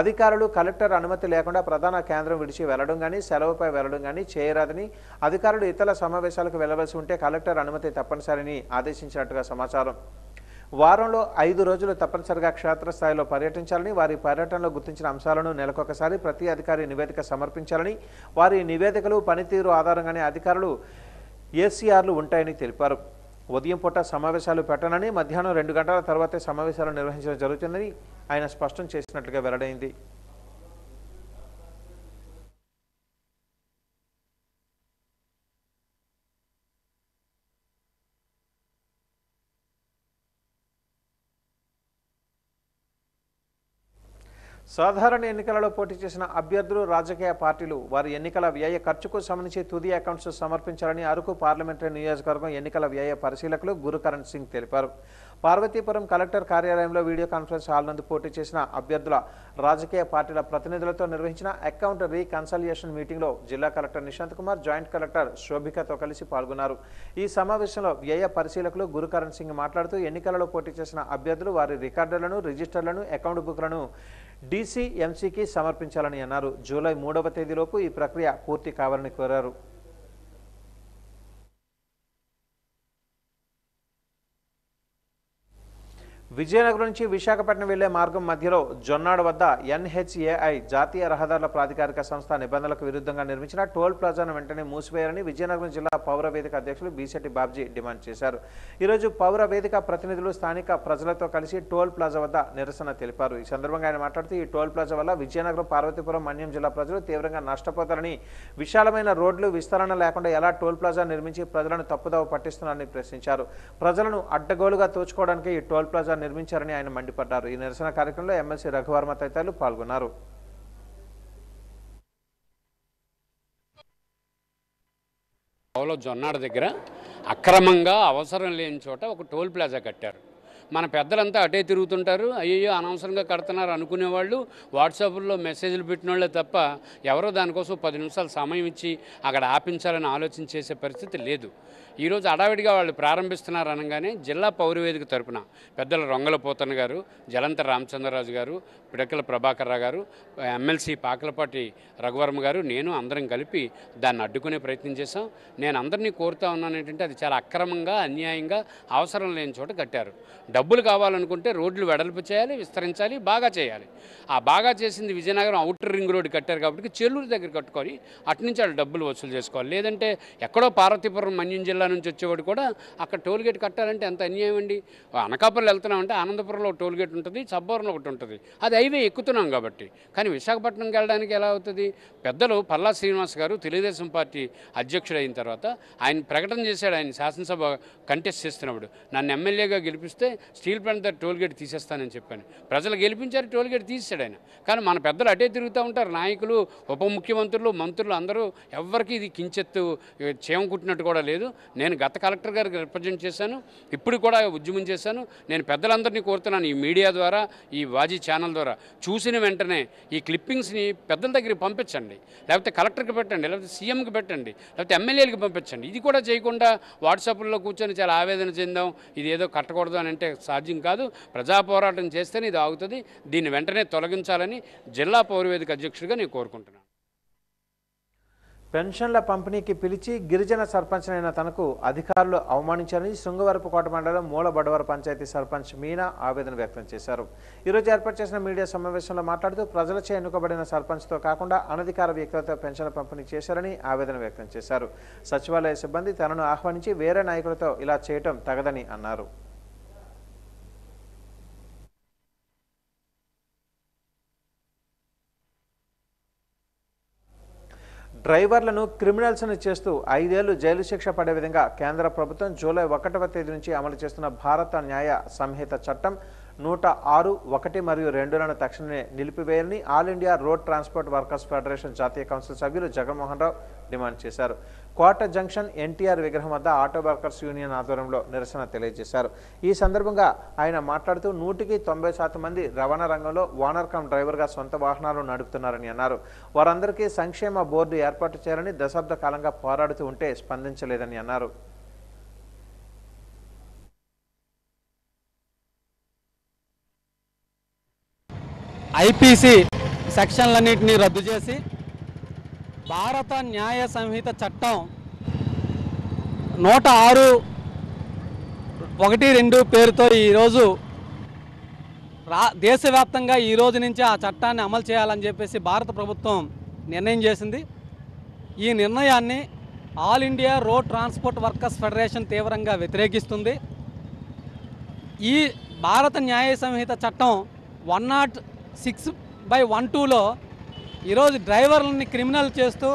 అధికారులు కలెక్టర్ అనుమతి లేకుండా ప్రధాన కేంద్రం విడిచి వెళ్లడం కానీ సెలవుపై వెళ్లడం కానీ చేయరాదని, అధికారులు ఇతర సమావేశాలకు వెళ్లవలసి ఉంటే కలెక్టర్ అనుమతి తప్పనిసరిని ఆదేశించినట్టుగా సమాచారం. వారంలో 5 రోజులు తప్పనిసరిగా క్షేత్రస్థాయిలో పర్యటించాలని, వారి పర్యటనలో గుర్తించిన అంశాలను నెలకొకసారి ప్రతి అధికారి నివేదిక సమర్పించాలని, వారి నివేదికలు పనితీరు ఆధారంగానే అధికారులు ఏసీఆర్లు ఉంటాయని తెలిపారు. ఉదయం పూట సమావేశాలు పెట్టనని, మధ్యాహ్నం 2 గంటల తర్వాతే సమావేశాలు నిర్వహించడం జరుగుతుందని ఆయన స్పష్టం చేసినట్లుగా వెల్లడైంది. సాధారణ ఎన్నికలలో పోటీ చేసిన అభ్యర్థులు, రాజకీయ పార్టీలు వారి ఎన్నికల వ్యయ ఖర్చుకు సంబంధించి తుది అకౌంట్స్ సమర్పించాలని అరకు పార్లమెంటరీ నియోజకవర్గం ఎన్నికల వ్యయ పరిశీలకులు గురుకరణ్ సింగ్ తెలిపారు. పార్వతీపురం కలెక్టర్ కార్యాలయంలో వీడియో కాన్ఫరెన్స్ హాల్ నందు పోటీ చేసిన అభ్యర్థుల, రాజకీయ పార్టీల ప్రతినిధులతో నిర్వహించిన అకౌంట్ రీకన్సలియేషన్ మీటింగ్లో జిల్లా collector Nishant Kumar, joint collector శోభికతో కలిసి పాల్గొన్నారు. ఈ సమావేశంలో వ్యయ పరిశీలకులు గురుకరణ్ సింగ్ మాట్లాడుతూ ఎన్నికలలో పోటీ చేసిన అభ్యర్థులు వారి రికార్డులను, రిజిస్టర్లను, అకౌంట్ బుక్లను DCMCకి సమర్పించాలని అన్నారు. జూలై 3వ తేదీలోపు ఈ ప్రక్రియ పూర్తి కావాలని కోరారు. విజయనగరం నుంచి విశాఖపట్నం వెళ్లే మార్గం మధ్యలో జొన్నాడు వద్ద NHAI జాతీయ రహదారుల ప్రాధికారిక సంస్థ నిబంధనలకు విరుద్ధంగా నిర్మించిన టోల్ ప్లాజాను వెంటనే మూసివేయాలని విజయనగరం జిల్లా పౌర వేదిక అధ్యక్షులు బీసెట్టి బాబ్జీ డిమాండ్ చేశారు. ఈరోజు పౌర వేదిక ప్రతినిధులు స్థానిక ప్రజలతో కలిసి టోల్ ప్లాజా వద్ద నిరసన తెలిపారు. ఈ సందర్భంగా ఆయన మాట్లాడుతూ ఈ టోల్ ప్లాజా వల్ల విజయనగరం, పార్వతీపురం, మన్యం జిల్లా ప్రజలు తీవ్రంగా నష్టపోతారని, విశాలమైన రోడ్లు, విస్తరణ లేకుండా ఎలా టోల్ ప్లాజా నిర్మించి ప్రజలను తప్పుదోవ పట్టిస్తున్నారని ప్రశ్నించారు. ప్రజలను అడ్డగోలుగా తోచుకోవడానికి ఈ టోల్ ప్లాజా నిర్మించారని ఆయన మండిపడ్డారు. ఈ నిరసన కార్యక్రమంలో ఎమ్మెల్సీ రఘువర్మ తదితరులు పాల్గొన్నారు. జొన్నాడ దగ్గర అక్రమంగా అవసరం లేని చోట ఒక టోల్ ప్లాజా కట్టారు. మన పెద్దలంతా అటే తిరుగుతుంటారు. అయ్యో అనవసరంగా కడుతున్నారు అనుకునేవాళ్ళు వాట్సాప్లో మెసేజ్లు పెట్టిన వాళ్ళే తప్ప ఎవరో దానికోసం 10 నిమిషాలు సమయం ఇచ్చి అక్కడ ఆపించాలని ఆలోచన చేసే పరిస్థితి లేదు. ఈరోజు అడావిడిగా వాళ్ళు ప్రారంభిస్తున్నారు అనగానే జిల్లా పౌరవేదిక తరపున పెద్దల రొంగల పోతన్న గారు, జలంతర రామచంద్రరాజు గారు, పిడకల ప్రభాకర్ రావు గారు, ఎమ్మెల్సీ పాకలపాటి రఘువర్మ గారు, నేను అందరం కలిపి దాన్ని అడ్డుకునే ప్రయత్నం చేశాం. నేను అందరినీ కోరుతా ఉన్నాను ఏంటంటే అది చాలా అక్రమంగా, అన్యాయంగా, అవసరం లేని చోట కట్టారు. డబ్బులు కావాలనుకుంటే రోడ్లు వెడల్పు చేయాలి, విస్తరించాలి, బాగా చేయాలి. ఆ బాగా చేసింది విజయనగరం అవుటర్ రింగ్ రోడ్డు కట్టారు కాబట్టి చెల్లూరు దగ్గర కట్టుకొని అటునుంచి వాళ్ళు డబ్బులు వసూలు చేసుకోవాలి. లేదంటే ఎక్కడో పార్వతీపురం మన్యం జిల్లా నుంచి వచ్చేవాడు కూడా అక్కడ టోల్గేట్ కట్టాలంటే ఎంత అన్యాయం అండి. అనకాపల్లి వెళ్తున్నామంటే ఆనందపురంలో టోల్గేట్ ఉంటుంది, సబ్బవరంలో ఒకటి ఉంటుంది. అది హైవే ఎక్కుతున్నాం కాబట్టి. కానీ విశాఖపట్నంకి వెళ్ళడానికి ఎలా అవుతుంది? పెద్దలు పల్లా శ్రీనివాస్ గారు తెలుగుదేశం పార్టీ అధ్యక్షుడైన తర్వాత ఆయన ప్రకటన చేశాడు. ఆయన శాసనసభ కంటెస్ట్ చేస్తున్నప్పుడు నన్ను ఎమ్మెల్యేగా గెలిపిస్తే స్టీల్ ప్లాంట్ దగ్గర టోల్గేట్ తీసేస్తానని చెప్పాను. ప్రజలు గెలిపించారు, టోల్గేట్ తీసేశాడు ఆయన. కానీ మన పెద్దలు అటే తిరుగుతూ ఉంటారు. నాయకులు, ఉప ముఖ్యమంత్రులు, మంత్రులు అందరూ ఎవ్వరికీ ఇది కించెత్తు చేయం కుట్టినట్టు కూడా లేదు. నేను గత కలెక్టర్ గారికి రిప్రజెంట్ చేశాను, ఇప్పుడు కూడా ఉద్యమం చేశాను. నేను పెద్దలందరినీ కోరుతున్నాను, ఈ మీడియా ద్వారా, ఈ వాజీ ఛానల్ ద్వారా చూసిన వెంటనే ఈ క్లిప్పింగ్స్ని పెద్దల దగ్గరికి పంపించండి, లేకపోతే కలెక్టర్కి పెట్టండి, లేకపోతే సీఎంకి పెట్టండి, లేకపోతే ఎమ్మెల్యేలకు పంపించండి. ఇది కూడా చేయకుండా వాట్సాప్లో కూర్చొని చాలా ఆవేదన చెందాం, ఇది ఏదో కట్టకూడదు అని అంటే సాధ్యం కాదు. ప్రజా పోరాటం చేస్తేనే ఇది ఆగుతుంది. దీన్ని వెంటనే తొలగించాలని జిల్లా పౌరవేదిక అధ్యక్షుడిగా నేను కోరుకుంటున్నాను. పెన్షన్ల పంపిణీకి పిలిచి గిరిజన సర్పంచ్నైన తనకు అధికారులు అవమానించారని శృంగవరపుకోట మండలం మూలబడవర పంచాయతీ సర్పంచ్ మీనా ఆవేదన వ్యక్తం చేశారు. ఈరోజు ఏర్పాటు చేసిన మీడియా సమావేశంలో మాట్లాడుతూ ప్రజలచే ఎన్నుకోబడిన సర్పంచ్తో కాకుండా అనధికార వ్యక్తులతో పెన్షన్ల పంపిణీ చేశారని ఆవేదన వ్యక్తం చేశారు. సచివాలయ సిబ్బంది తనను ఆహ్వానించి వేరే నాయకులతో ఇలా చేయటం తగదని అన్నారు. డ్రైవర్లను క్రిమినల్స్ను చేస్తూ 5 ఏళ్లు జైలు శిక్ష పడే విధంగా కేంద్ర ప్రభుత్వం జూలై 1వ తేదీ నుంచి అమలు చేస్తున్న భారత న్యాయ సంహిత చట్టం 106(1) మరియు 2లను తక్షణమే నిలిపివేయాలని all India road transport workers federation జాతీయ కౌన్సిల్ సభ్యులు జగన్మోహన్ రావు డిమాండ్ చేశారు. కోట జంక్షన్ ఎన్టీఆర్ విగ్రహం వద్ద ఆటో వర్కర్స్ యూనియన్ ఆధ్వర్యంలో నిరసన తెలియజేశారు. ఈ సందర్భంగా ఆయన మాట్లాడుతూ 190% మంది రవాణా రంగంలో ఓనర్ కమ్ డ్రైవర్గా సొంత వాహనాలు నడుపుతున్నారని అన్నారు. వారందరికీ సంక్షేమ బోర్డు ఏర్పాటు చేయాలని దశాబ్ద కాలంగా పోరాడుతూ ఉంటే స్పందించలేదని అన్నారు. ఐపీసీ సెక్షన్లన్నింటినీ రద్దు చేసి భారత న్యాయ సంహిత చట్టం 106(1)(2) పేరుతో ఈరోజు దేశవ్యాప్తంగా ఈ రోజు నుంచి ఆ చట్టాన్ని అమలు చేయాలని చెప్పేసి భారత ప్రభుత్వం నిర్ణయం చేసింది. ఈ నిర్ణయాన్ని all India road transport workers federation తీవ్రంగా వ్యతిరేకిస్తుంది. ఈ భారత న్యాయ సంహిత చట్టం 106(1)(2)లో ఈరోజు డ్రైవర్లని క్రిమినల్ చేస్తూ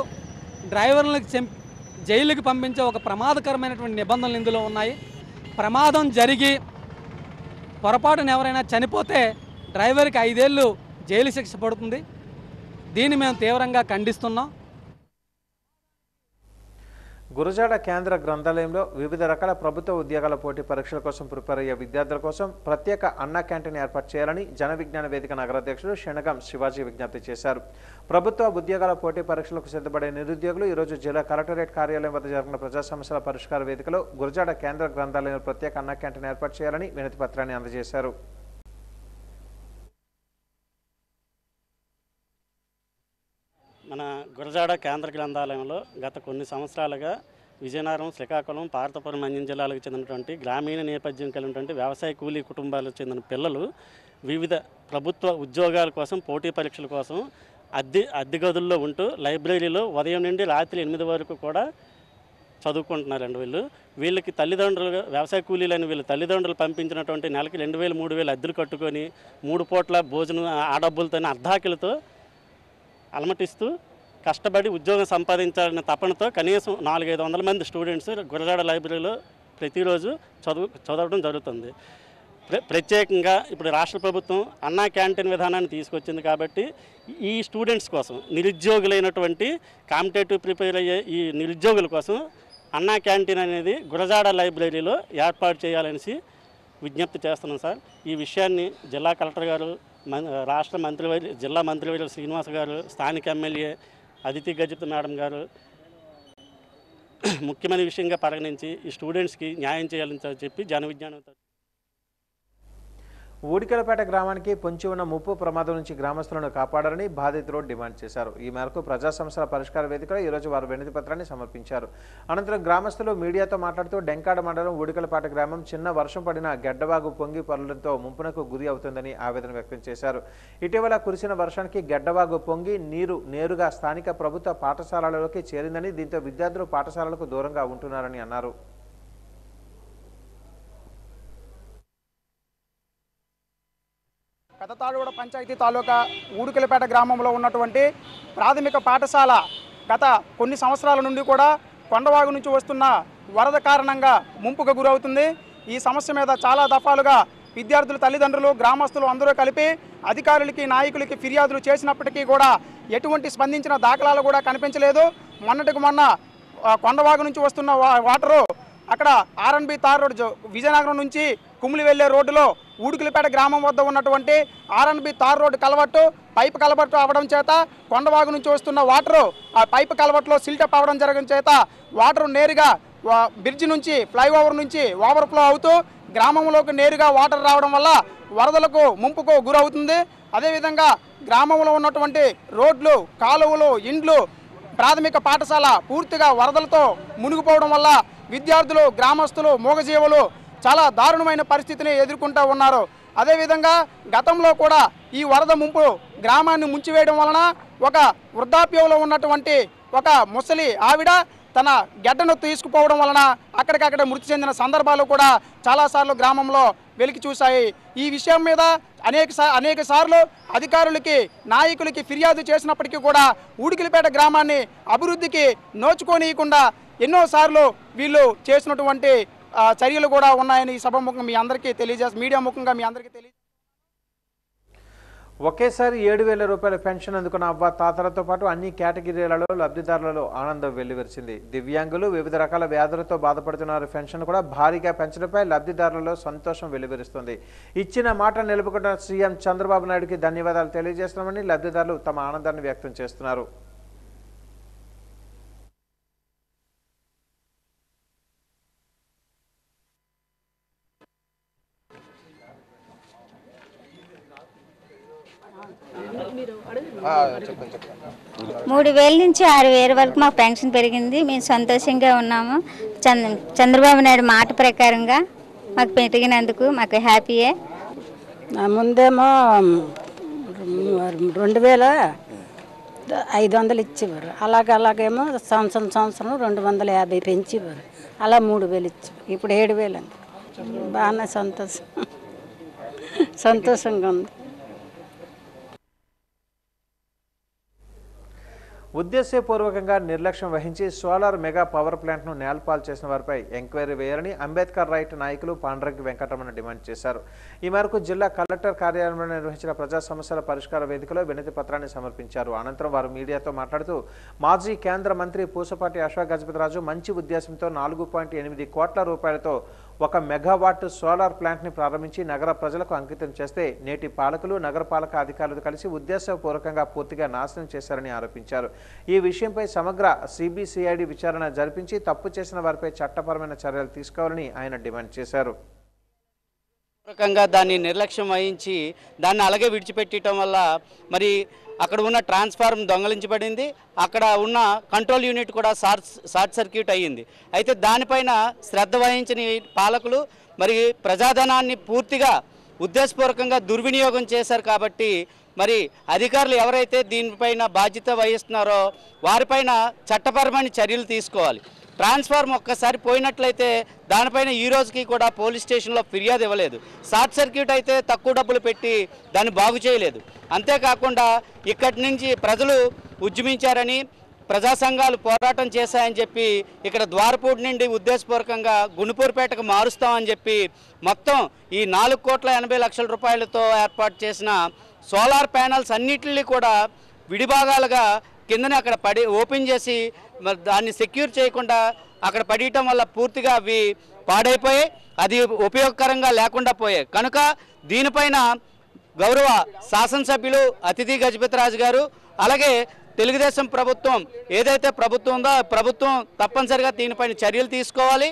డ్రైవర్లకు జైలుకి పంపించే ఒక ప్రమాదకరమైనటువంటి నిబంధనలు ఇందులో ఉన్నాయి. ప్రమాదం జరిగి పొరపాటున ఎవరైనా చనిపోతే డ్రైవర్కి 5 ఏళ్ళు జైలు శిక్ష పడుతుంది. దీన్ని మేము తీవ్రంగా ఖండిస్తున్నాం. గురజాడ కేంద్ర గ్రంథాలయంలో వివిధ రకాల ప్రభుత్వ ఉద్యోగాల పోటీ పరీక్షల కోసం ప్రిపేర్ అయ్యే విద్యార్థుల కోసం ప్రత్యేక అన్నా క్యాంటీన్ ఏర్పాటు చేయాలని జన విజ్ఞాన వేదిక నగరాధ్యక్షుడు షణగం శివాజీ విజ్ఞప్తి చేశారు. ప్రభుత్వ ఉద్యోగాల పోటీ పరీక్షలకు సిద్ధపడే నిరుద్యోగులు ఈరోజు జిల్లా కలెక్టరేట్ కార్యాలయం వద్ద జరిగిన ప్రజా సమస్యల పరిష్కార వేదికలో గురజాడ కేంద్ర గ్రంథాలయంలో ప్రత్యేక అన్నా క్యాంటీన్ ఏర్పాటు చేయాలని వినతి పత్రాన్ని అందజేశారు. మన గురజాడ కేంద్ర గ్రంథాలయంలో గత కొన్ని సంవత్సరాలుగా విజయనగరం, శ్రీకాకుళం, పార్వతీపురం మన్యం జిల్లాలకు చెందినటువంటి గ్రామీణ నేపథ్యం కలిగినటువంటి వ్యవసాయ కూలీ కుటుంబాలకు చెందిన పిల్లలు వివిధ ప్రభుత్వ ఉద్యోగాల కోసం పోటీ పరీక్షల కోసం అద్దె గదుల్లో ఉంటూ లైబ్రరీలో ఉదయం నుండి రాత్రి 8 వరకు కూడా చదువుకుంటున్నారండి. వీళ్ళకి తల్లిదండ్రులు వ్యవసాయ కూలీలని వీళ్ళ తల్లిదండ్రులు పంపించినటువంటి నెలకి 2000, 3000 అద్దెలు కట్టుకొని 3 పూట్ల భోజనం ఆ డబ్బులతోనే అర్ధాకిలతో అలమటిస్తూ కష్టపడి ఉద్యోగం సంపాదించాలనే తపనతో కనీసం 400-500 మంది స్టూడెంట్స్ గురజాడ లైబ్రరీలో ప్రతిరోజు చదవడం జరుగుతుంది. ప్రత్యేకంగా ఇప్పుడు రాష్ట్ర ప్రభుత్వం అన్నా క్యాంటీన్ విధానాన్ని తీసుకొచ్చింది కాబట్టి ఈ స్టూడెంట్స్ కోసం, నిరుద్యోగులైనటువంటి కాంపిటేటివ్ ప్రిపేర్ అయ్యే ఈ నిరుద్యోగుల కోసం అన్నా క్యాంటీన్ అనేది గురజాడ లైబ్రరీలో ఏర్పాటు చేయాలనేసి విజ్ఞప్తి చేస్తున్నాం సార్. ఈ విషయాన్ని జిల్లా కలెక్టర్ గారు, రాష్ట్ర మంత్రివర్యులు, జిల్లా మంత్రివర్యులు శ్రీనివాస్ గారు, స్థానిక ఎమ్మెల్యే అదితి గజపతి మేడం గారు ముఖ్యమైన విషయంగా పరిగణించి ఈ స్టూడెంట్స్కి న్యాయం చేయాలని చెప్పి జన విజ్ఞానంతో ఊడికలపేట గ్రామానికి పొంచి ఉన్న ముప్పు ప్రమాదం నుంచి గ్రామస్తులను కాపాడాలని బాధితులు డిమాండ్ చేశారు. ఈ మేరకు ప్రజా సమస్యల పరిష్కార వేదికలో ఈరోజు వారు వినతి పత్రాన్ని సమర్పించారు. అనంతరం గ్రామస్తులు మీడియాతో మాట్లాడుతూ డెంకాడ మండలం ఊడికలపేట గ్రామం చిన్న వర్షం పడిన గెడ్డవాగు పొంగి పొరలతో ముంపునకు గురి అవుతుందని ఆవేదన వ్యక్తం చేశారు. ఇటీవల కురిసిన వర్షానికి గెడ్డవాగు పొంగి నీరు నేరుగా స్థానిక ప్రభుత్వ పాఠశాలలోకి చేరిందని, దీంతో విద్యార్థులు పాఠశాలలకు దూరంగా ఉంటున్నారని అన్నారు. పెదతాడుగూడ పంచాయతీ తాలూకా ఊడికలపేట గ్రామంలో ఉన్నటువంటి ప్రాథమిక పాఠశాల గత కొన్ని సంవత్సరాల నుండి కూడా కొండవాగు నుంచి వస్తున్న వరద కారణంగా ముంపుకు గురవుతుంది. ఈ సమస్య మీద చాలా దఫాలుగా విద్యార్థుల తల్లిదండ్రులు, గ్రామస్తులు అందరూ కలిపి అధికారులకి, నాయకులకి ఫిర్యాదులు చేసినప్పటికీ కూడా ఎటువంటి స్పందించిన దాఖలాలు కూడా కనిపించలేదు. మొన్నటికి మొన్న కొండవాగు నుంచి వస్తున్న వాటరు అక్కడ ఆర్ఎన్బి తార్ రోడ్డు విజయనగరం నుంచి కుమిలి వెళ్లే రోడ్డులో ఊడికలపేట గ్రామం వద్ద ఉన్నటువంటి RNB tar road culvert pipe culvert అవడం చేత కొండవాగు నుంచి వస్తున్న వాటరు ఆ పైపు కలవట్లో సిల్టప్ అవడం జరగడం చేత వాటర్ నేరుగా బ్రిడ్జి నుంచి, ఫ్లైఓవర్ నుంచి ఓవర్ఫ్లో అవుతూ గ్రామంలోకి నేరుగా వాటర్ రావడం వల్ల వరదలకు ముంపుకు గురవుతుంది. అదేవిధంగా గ్రామంలో ఉన్నటువంటి రోడ్లు, కాలువలు, ఇండ్లు, ప్రాథమిక పాఠశాల పూర్తిగా వరదలతో మునిగిపోవడం వల్ల విద్యార్థులు, గ్రామస్తులు, మూగజీవులు చాలా దారుణమైన పరిస్థితిని ఎదుర్కొంటూ ఉన్నారు. అదేవిధంగా గతంలో కూడా ఈ వరద ముంపు గ్రామాన్ని ముంచివేయడం వలన ఒక వృద్ధాప్యంలో ఉన్నటువంటి ఒక ముసలి ఆవిడ తన గెడ్డను తీసుకుపోవడం వలన అక్కడికక్కడ మృతి చెందిన సందర్భాలు కూడా చాలాసార్లు గ్రామంలో వెలికి చూశాయి. ఈ విషయం మీద అనేక సార్లు అధికారులకి, నాయకులకి ఫిర్యాదు చేసినప్పటికీ కూడా ఊడికలపేట గ్రామాన్ని అభివృద్ధికి నోచుకోనీయకుండా ఎన్నోసార్లు వీళ్ళు చేసినటువంటి చర్యలు కూడా ఉన్నాయని ఈ సభ ముఖంగా మీ అందరికీ మీడియా ముఖంగా మీ అందరికీ ఒకేసారి 7,000 రూపాయల పెన్షన్ అందుకున్న అవ్వ తాతలతో పాటు అన్ని కేటగిరీలలో లబ్ధిదారులలో ఆనందం వెల్లివిరిచింది. దివ్యాంగులు, వివిధ రకాల వ్యాధులతో బాధపడుతున్న పెన్షన్ కూడా భారీగా పెంచడంపై లబ్ధిదారులలో సంతోషం వెల్లివిరుస్తుంది. ఇచ్చిన మాట నిలుపుకున్న సీఎం చంద్రబాబు నాయుడుకి ధన్యవాదాలు తెలియజేస్తున్నామని లబ్ధిదారులు తమ ఆనందాన్ని వ్యక్తం చేస్తున్నారు. మూడు వేల నుంచి 6,000 వరకు మాకు పెన్షన్ పెరిగింది. మేము సంతోషంగా ఉన్నాము. చంద్రబాబు నాయుడు మాట ప్రకారంగా మాకు పెరిగినందుకు మాకు హ్యాపీయే. ముందేమో 2,500 ఇచ్చేవారు. అలాగేమో సంవత్సరం 250 పెంచేవారు. అలా 3,000 ఇచ్చేవారు. ఇప్పుడు 7,000 అండి. బాగానే సంతోషంగా ఉంది. ఉద్దేశపూర్వకంగా నిర్లక్ష్యం వహించి సోలార్ మెగా పవర్ ప్లాంట్ను నేలపాలు చేసిన వారిపై ఎంక్వైరీ వేయాలని అంబేద్కర్ రైట్ నాయకులు పాండ్రంగి వెంకటరమణ డిమాండ్ చేశారు. ఈ మేరకు జిల్లా కలెక్టర్ కార్యాలయంలో నిర్వహించిన ప్రజా సమస్యల పరిష్కార వేదికలో వినతి పత్రాన్ని సమర్పించారు. అనంతరం వారు మీడియాతో మాట్లాడుతూ మాజీ కేంద్ర మంత్రి పూసపాటి అశ్వ గజపతిరాజు మంచి ఉద్దేశంతో 4.8 కోట్ల రూపాయలతో 1 మెగావాట్ సోలార్ ప్లాంట్ని ప్రారంభించి నగర ప్రజలకు అంకితం చేస్తే నేటి పాలకులు, నగరపాలక అధికారులు కలిసి ఉద్దేశపూర్వకంగా పూర్తిగా నాశనం చేశారని ఆరోపించారు. ఈ విషయంపై సమగ్ర సిబిసిఐడి విచారణ జరిపించి తప్పు చేసిన వారిపై చట్టపరమైన చర్యలు తీసుకోవాలని ఆయన డిమాండ్ చేశారు. దాన్ని నిర్లక్ష్యం వహించి దాన్ని అలాగే విడిచిపెట్టడం వల్ల మరి అక్కడ ఉన్న ట్రాన్స్ఫార్మ్ దొంగలించబడింది. అక్కడ ఉన్న కంట్రోల్ యూనిట్ కూడా షార్ట్ సర్క్యూట్ అయ్యింది. అయితే దానిపైన శ్రద్ధ వహించని పాలకులు మరి ప్రజాధనాన్ని పూర్తిగా ఉద్దేశపూర్వకంగా దుర్వినియోగం చేశారు. కాబట్టి మరి అధికారులు ఎవరైతే దీనిపైన బాధ్యత వహిస్తున్నారో వారిపైన చట్టపరమైన చర్యలు తీసుకోవాలి. ట్రాన్స్ఫార్మ్ ఒక్కసారి పోయినట్లయితే దానిపైన ఈ రోజుకి కూడా పోలీస్ స్టేషన్లో ఫిర్యాదు ఇవ్వలేదు. షార్ట్ సర్క్యూట్ అయితే తక్కువ డబ్బులు పెట్టి దాన్ని బాగు చేయలేదు. అంతేకాకుండా ఇక్కడి నుంచి ప్రజలు ఉద్యమించారని, ప్రజా సంఘాలు పోరాటం చేశాయని చెప్పి ఇక్కడ ద్వారపూడి నుండి ఉద్దేశపూర్వకంగా గుంటూరుపేటకు మారుస్తామని చెప్పి మొత్తం ఈ 4,80,00,000 రూపాయలతో ఏర్పాటు చేసిన సోలార్ ప్యానల్స్ అన్నిటిని కూడా విడిభాగాలుగా కిందనే అక్కడ ఓపెన్ చేసి దాన్ని సెక్యూర్ చేయకుండా అక్కడ పడేయటం వల్ల పూర్తిగా అవి పాడైపోయాయి, అది ఉపయోగకరంగా లేకుండా పోయాయి. కనుక దీనిపైన గౌరవ శాసనసభ్యులు అతిథి గజపతిరాజు గారు అలాగే తెలుగుదేశం ప్రభుత్వం ఏదైతే ప్రభుత్వం ఉందో ప్రభుత్వం తప్పనిసరిగా దీనిపైన చర్యలు తీసుకోవాలి.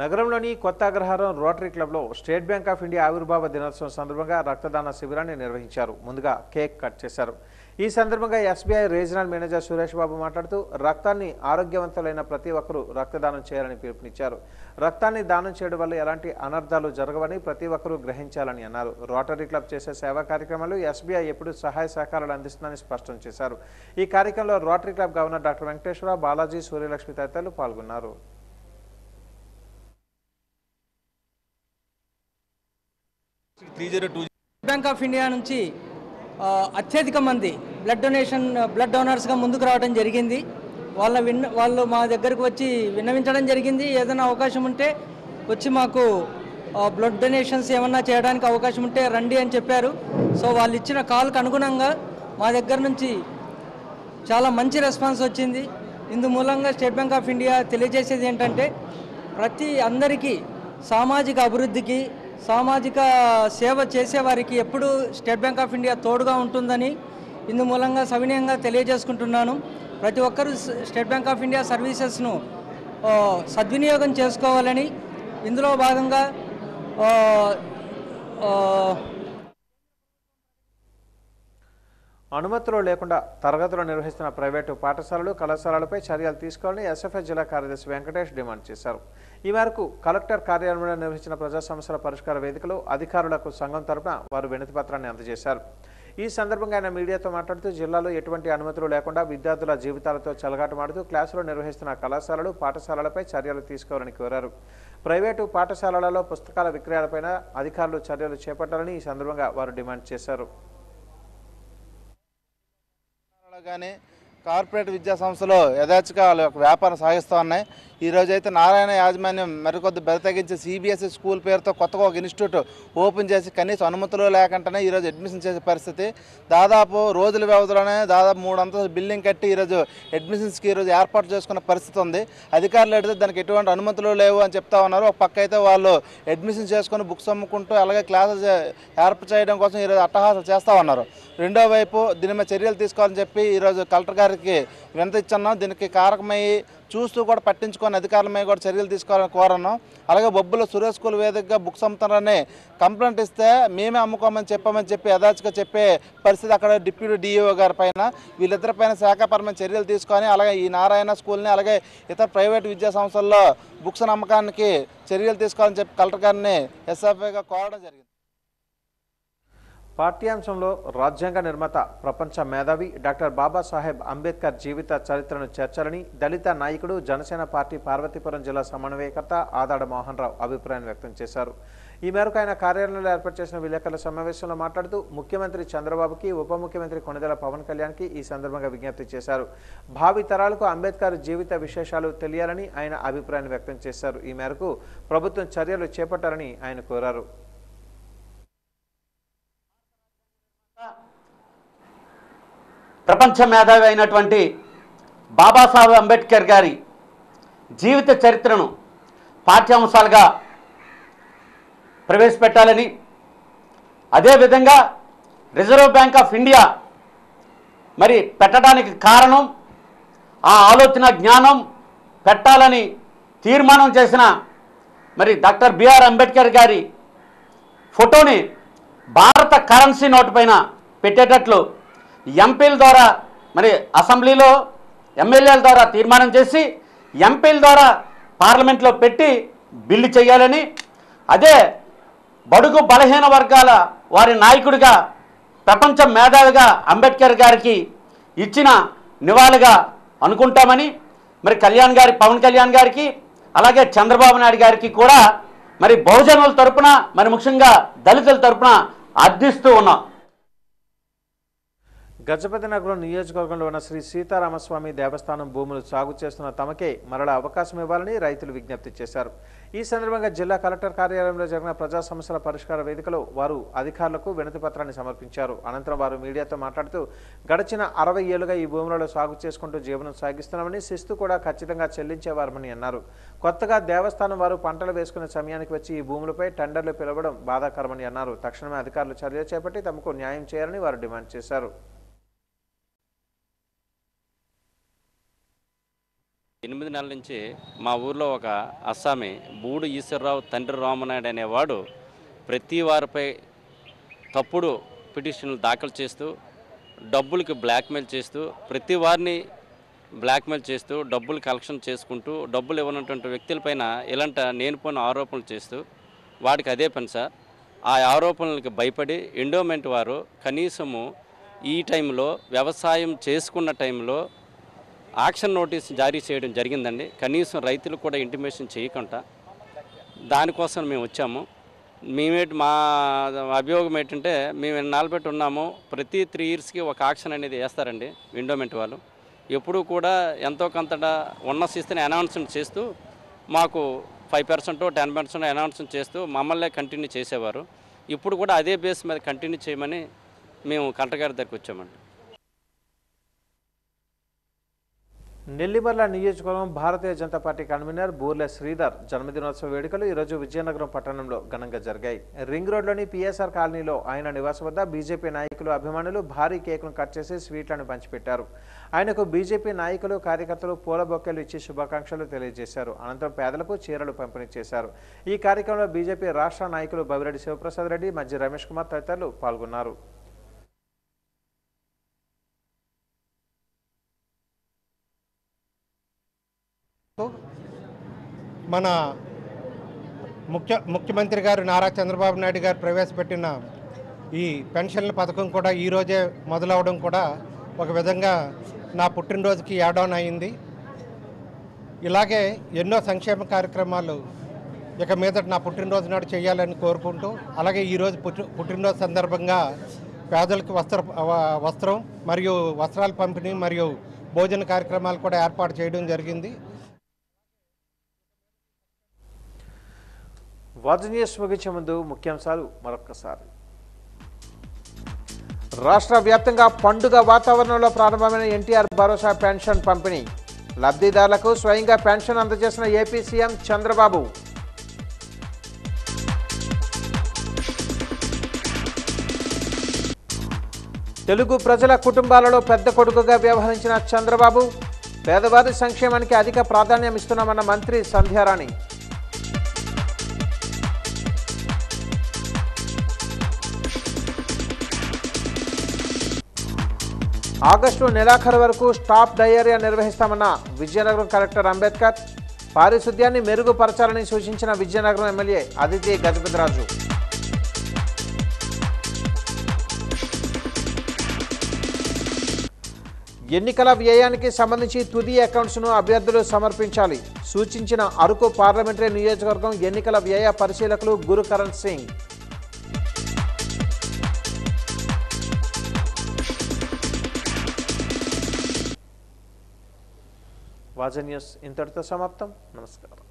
నగరంలోని కొత్త అగ్రహారం రోటరీ క్లబ్లో స్టేట్ బ్యాంక్ ఆఫ్ ఇండియా ఆవిర్భావ దినోత్సవం సందర్భంగా రక్తదాన శిబిరాన్ని నిర్వహించారు. ముందుగా కేక్ కట్ చేశారు. ఈ సందర్భంగా SBI regional manager Suresh Babu మాట్లాడుతూ రక్తాన్ని ఆరోగ్యవంతులైన ప్రతి ఒక్కరూ రక్తదానం చేయాలని పిలుపునిచ్చారు. రక్తాన్ని దానం చేయడం వల్ల ఎలాంటి అనర్థాలు జరగవని ప్రతి ఒక్కరూ గ్రహించాలని అన్నారు. రోటరీ క్లబ్ చేసే సేవా కార్యక్రమాలు ఎస్బీఐ ఎప్పుడూ సహాయ సహకారాలు అందిస్తుందని స్పష్టం చేశారు. ఈ కార్యక్రమంలో rotary club governor doctor Venkateswara, Balaji, Suryalakshmi తదితరులు పాల్గొన్నారు. బ్యాంక్ ఆఫ్ ఇండియా నుంచి అత్యధిక మంది బ్లడ్ డోనర్స్గా ముందుకు రావడం జరిగింది. వాళ్ళు మా దగ్గరకు వచ్చి విన్నవించడం జరిగింది. ఏదైనా అవకాశం ఉంటే వచ్చి మాకు బ్లడ్ డొనేషన్స్ ఏమన్నా చేయడానికి అవకాశం ఉంటే రండి అని చెప్పారు. సో వాళ్ళు ఇచ్చిన కాల్కి అనుగుణంగా మా దగ్గర నుంచి చాలా మంచి రెస్పాన్స్ వచ్చింది. ఇందు మూలంగా స్టేట్ బ్యాంక్ ఆఫ్ ఇండియా తెలియజేసేది ఏంటంటే అందరికీ సామాజిక అభివృద్ధికి సామాజిక సేవ చేసేవారికి ఎప్పుడు స్టేట్ బ్యాంక్ ఆఫ్ ఇండియా తోడుగా ఉంటుందని ఇందు మూలంగా సవినయంగా తెలియజేసుకుంటున్నాను. ప్రతి ఒక్కరూ స్టేట్ బ్యాంక్ ఆఫ్ ఇండియా సర్వీసెస్ను సద్వినియోగం చేసుకోవాలని ఇందులో భాగంగా అనుమతులు లేకుండా తరగతులు నిర్వహిస్తున్న ప్రైవేటు పాఠశాలలు, కళాశాలలపై చర్యలు తీసుకోవాలని ఎస్ఎఫ్ఐ జిల్లా కార్యదర్శి వెంకటేష్ డిమాండ్ చేశారు. ఈ మేరకు కలెక్టర్ కార్యాలయంలో నిర్వహించిన ప్రజా సమస్యల పరిష్కార వేదికలో అధికారులకు సంఘం తరపున వారు వినతి పత్రాన్ని అందజేశారు. ఈ సందర్భంగా ఆయన మీడియాతో మాట్లాడుతూ జిల్లాలో ఎటువంటి అనుమతులు లేకుండా విద్యార్థుల జీవితాలతో చెలగాటమాడుతూ క్లాసులు నిర్వహిస్తున్న కళాశాలలు, పాఠశాలలపై చర్యలు తీసుకోవాలని కోరారు. ప్రైవేటు పాఠశాలలలో పుస్తకాల విక్రయాలపైన అధికారులు చర్యలు చేపట్టాలని ఈ సందర్భంగా వారు డిమాండ్ చేశారు. కానీ కార్పొరేట్ విద్యా సంస్థలు యథేచ్ఛగా వాళ్ళ యొక్క వ్యాపారం సాగిస్తూ ఉన్నాయి. ఈరోజు అయితే నారాయణ యాజమాన్యం మరికొద్ది బెరతగించి సిబిఎస్ఈ స్కూల్ పేరుతో కొత్తగా ఒక ఇన్స్టిట్యూట్ ఓపెన్ చేసి కనీసం అనుమతులు లేకుండానే ఈరోజు అడ్మిషన్ చేసే పరిస్థితి. దాదాపు రోజుల వ్యవధిలోనే దాదాపు 3 అంతస్తుల బిల్డింగ్ కట్టి ఈరోజు అడ్మిషన్స్కి ఈరోజు ఏర్పాటు చేసుకున్న పరిస్థితి ఉంది. అధికారులు అడిగితే దానికి ఎటువంటి అనుమతులు లేవు అని చెప్తా ఉన్నారు. ఒక పక్క అయితే వాళ్ళు అడ్మిషన్ చేసుకొని బుక్స్ అమ్ముకుంటూ అలాగే క్లాసెస్ ఏర్పాటు చేయడం కోసం ఈరోజు అట్టహాసాలు చేస్తూ ఉన్నారు. రెండో వైపు దీని మీద చర్యలు తీసుకోవాలని చెప్పి ఈరోజు కలెక్టర్ గారికి వినతి ఇచ్చున్నాం. దీనికి కారకమయ్యి చూస్తూ కూడా పట్టించుకొని అధికారులపై కూడా చర్యలు తీసుకోవాలని కోరన్నాం. అలాగే బొబ్బుల సురేష్ స్కూల్ వేదికగా బుక్స్ అమ్ముతారని కంప్లైంట్ ఇస్తే మేమే అమ్ముకోమని చెప్పి యథాచిగా చెప్పే పరిస్థితి అక్కడ డిప్యూటీ డిఈఓ గారి పైన వీళ్ళిద్దరిపైన శాఖాపరమైన చర్యలు తీసుకొని అలాగే ఈ నారాయణ స్కూల్ని అలాగే ఇతర ప్రైవేట్ విద్యా సంస్థల్లో బుక్స్ అమ్మకానికి చర్యలు తీసుకోవాలని చెప్పి కలెక్టర్ గారిని ఎస్ఎఫ్ఐగా కోరడం జరిగింది. పాఠ్యాంశంలో రాజ్యాంగ నిర్మాత, ప్రపంచ మేధావి డాక్టర్ బాబాసాహెబ్ అంబేద్కర్ జీవిత చరిత్రను చేర్చాలని దళిత నాయకుడు, జనసేన పార్టీ పార్వతీపురం జిల్లా సమన్వయకర్త ఆదాడ మోహన్ రావు అభిప్రాయం వ్యక్తం చేశారు. ఈ మేరకు ఆయన కార్యాలయంలో ఏర్పాటు చేసిన విలేకరుల సమావేశంలో మాట్లాడుతూ ముఖ్యమంత్రి చంద్రబాబుకి, ఉప ముఖ్యమంత్రి కొణిదెల పవన్ కళ్యాణ్కి ఈ సందర్భంగా విజ్ఞప్తి చేశారు. భావి తరాలకు అంబేద్కర్ జీవిత విశేషాలు తెలియాలని ఆయన అభిప్రాయం వ్యక్తం చేశారు. ఈ మేరకు ప్రభుత్వం చర్యలు చేపట్టాలని ఆయన కోరారు. ప్రపంచ మేధావి అయినటువంటి బాబాసాహెబ్ అంబేద్కర్ గారి జీవిత చరిత్రను పాఠ్యాంశాలుగా ప్రవేశపెట్టాలని, అదేవిధంగా రిజర్వ్ బ్యాంక్ ఆఫ్ ఇండియా మరి పెట్టడానికి కారణం ఆ ఆలోచన జ్ఞానం పెట్టాలని తీర్మానం చేసిన మరి డాక్టర్ బిఆర్ అంబేద్కర్ గారి ఫోటోని భారత కరెన్సీ నోటు పైన పెట్టేటట్లు ఎంపీల ద్వారా మరి అసెంబ్లీలో ఎమ్మెల్యేల ద్వారా తీర్మానం చేసి ఎంపీల ద్వారా పార్లమెంట్లో పెట్టి బిల్లు చేయాలని, అదే బడుగు బలహీన వర్గాల వారి నాయకుడిగా ప్రపంచ మేధావిగా అంబేద్కర్ గారికి ఇచ్చిన నివాళిగా అనుకుంటామని మరి పవన్ కళ్యాణ్ గారికి అలాగే చంద్రబాబు నాయుడు గారికి కూడా మరి బహుజనుల తరపున మరి ముఖ్యంగా దళితుల తరపున అర్థిస్తూ ఉన్నాం. గజపతి నగరం నియోజకవర్గంలో ఉన్న శ్రీ సీతారామస్వామి దేవస్థానం భూములు సాగు చేస్తున్న తమకే మరలా అవకాశం ఇవ్వాలని రైతులు విజ్ఞప్తి చేశారు. ఈ సందర్భంగా జిల్లా కలెక్టర్ కార్యాలయంలో జరిగిన ప్రజా సమస్యల పరిష్కార వేదికలో వారు అధికారులకు వినతి పత్రాన్ని సమర్పించారు. అనంతరం వారు మీడియాతో మాట్లాడుతూ గడిచిన 60 ఏళ్లుగా ఈ భూములలో సాగు చేసుకుంటూ జీవనం సాగిస్తున్నామని, శిస్తు కూడా ఖచ్చితంగా చెల్లించేవారని అన్నారు. కొత్తగా దేవస్థానం వారు పంటలు వేసుకునే సమయానికి వచ్చి ఈ భూములపై టెండర్లు పిలవడం బాధాకరమని అన్నారు. తక్షణమే అధికారులు చర్యలు చేపట్టి తమకు న్యాయం చేయాలని వారు డిమాండ్ చేశారు. 8 నెలల నుంచి మా ఊర్లో ఒక అస్సామి బూడు ఈశ్వరరావు తండ్రి రామనాయుడు అనేవాడు ప్రతి వారిపై తప్పుడు పిటిషన్లు దాఖలు చేస్తూ డబ్బులకి బ్లాక్మెయిల్ చేస్తూ ప్రతి వారిని బ్లాక్మెయిల్ చేస్తూ డబ్బులు కలెక్షన్ చేసుకుంటూ డబ్బులు ఇవ్వనటువంటి వ్యక్తులపైన ఇలాంటి లేనిపోయిన ఆరోపణలు చేస్తూ వాడికి అదే పని సార్. ఆ ఆరోపణలకి భయపడి ఎండోమెంట్ వారు కనీసము ఈ టైంలో వ్యవసాయం చేసుకున్న టైంలో యాక్షన్ నోటీస్ జారీ చేయడం జరిగిందండి. కనీసం రైతులు కూడా ఇంటిమేషన్ చేయకుండా దానికోసం మేము వచ్చాము. మా అభియోగం ఏంటంటే మేము నాలుబెట్టి ఉన్నాము, ప్రతి 3 ఇయర్స్కి ఒక యాక్షన్ అనేది వేస్తారండి ఎండోమెంట్ వాళ్ళు. ఎప్పుడూ కూడా ఎంతో కొంత ఉన్న శిస్తుని అనౌన్స్మెంట్ చేస్తూ మాకు 5% 10% అనౌన్స్మెంట్ చేస్తూ మమ్మల్నే కంటిన్యూ చేసేవారు. ఇప్పుడు కూడా అదే బేస్ మీద కంటిన్యూ చేయమని మేము కలెక్టర్ గారి దగ్గరికి వచ్చామండి. నెల్లిమర్ల నియోజకవర్గం భారతీయ జనతా పార్టీ కన్వీనర్ బూర్లె శ్రీధర్ జన్మదినోత్సవ వేడుకలు ఈరోజు విజయనగరం పట్టణంలో ఘనంగా జరిగాయి. రింగ్ రోడ్లోని పిఎస్ఆర్ కాలనీలో ఆయన నివాసం వద్ద బీజేపీ నాయకులు, అభిమానులు భారీ కేకును కట్ చేసి స్వీట్లను పంచిపెట్టారు. ఆయనకు బీజేపీ నాయకులు, కార్యకర్తలు పూల బొకేలు ఇచ్చి శుభాకాంక్షలు తెలియజేశారు. అనంతరం పేదలకు చీరలు పంపిణీ చేశారు. ఈ కార్యక్రమంలో బీజేపీ రాష్ట్ర నాయకులు బవిరెడ్డి శివప్రసాద్ రెడ్డి, మజ్జి రమేష్ కుమార్ తదితరులు పాల్గొన్నారు. మన ముఖ్యమంత్రి గారు నారా చంద్రబాబు నాయుడు గారు ప్రవేశపెట్టిన ఈ పెన్షన్ల పథకం కూడా ఈరోజే మొదలవడం కూడా ఒక విధంగా నా పుట్టినరోజుకి యాడ్ ఆన్ అయింది. ఇలాగే ఎన్నో సంక్షేమ కార్యక్రమాలు ఇక మీద నా పుట్టినరోజు నాడు చేయాలని కోరుకుంటూ, అలాగే ఈరోజు పుట్టినరోజు సందర్భంగా పేదలకు వస్త్రం మరియు వస్త్రాల పంపిణీ మరియు భోజన కార్యక్రమాలు కూడా ఏర్పాటు చేయడం జరిగింది. వార్త న్యూస్ ముగించే ముందు ముఖ్యాంశాలు మరొక్కసారి. రాష్ట్ర వ్యాప్తంగా పండుగ వాతావరణంలో ప్రారంభమైన ఎన్టీఆర్ భరోసా పెన్షన్ పంపిణీ. లబ్ధిదారులకు స్వయంగా పెన్షన్ అందజేసిన ఏపీ సీఎం చంద్రబాబు. తెలుగు ప్రజల కుటుంబాలలో పెద్ద కొడుకుగా వ్యవహరించిన చంద్రబాబు, పేదవారి సంక్షేమానికి అధిక ప్రాధాన్యం ఇస్తున్నామన్న మంత్రి సంధ్యారాణి. ఆగస్టు నెలాఖరు వరకు స్టాప్ డయేరియా నిర్వహిస్తామన్న విజయనగరం కలెక్టర్ అంబేద్కర్. పారిశుద్ధ్యాన్ని మెరుగుపరచాలని సూచించిన విజయనగరం ఎమ్మెల్యే అదితి గజపతిరాజు. ఎన్నికల వ్యయానికి సంబంధించి తుది అకౌంట్స్ను అభ్యర్థులు సమర్పించాలి సూచించిన అరకు పార్లమెంటరీ నియోజకవర్గం ఎన్నికల వ్యయ పరిశీలకులు గురుకరణ్ సింగ్. వాజ న్యూస్ ఇంతటితో సమాప్తం. నమస్కారం.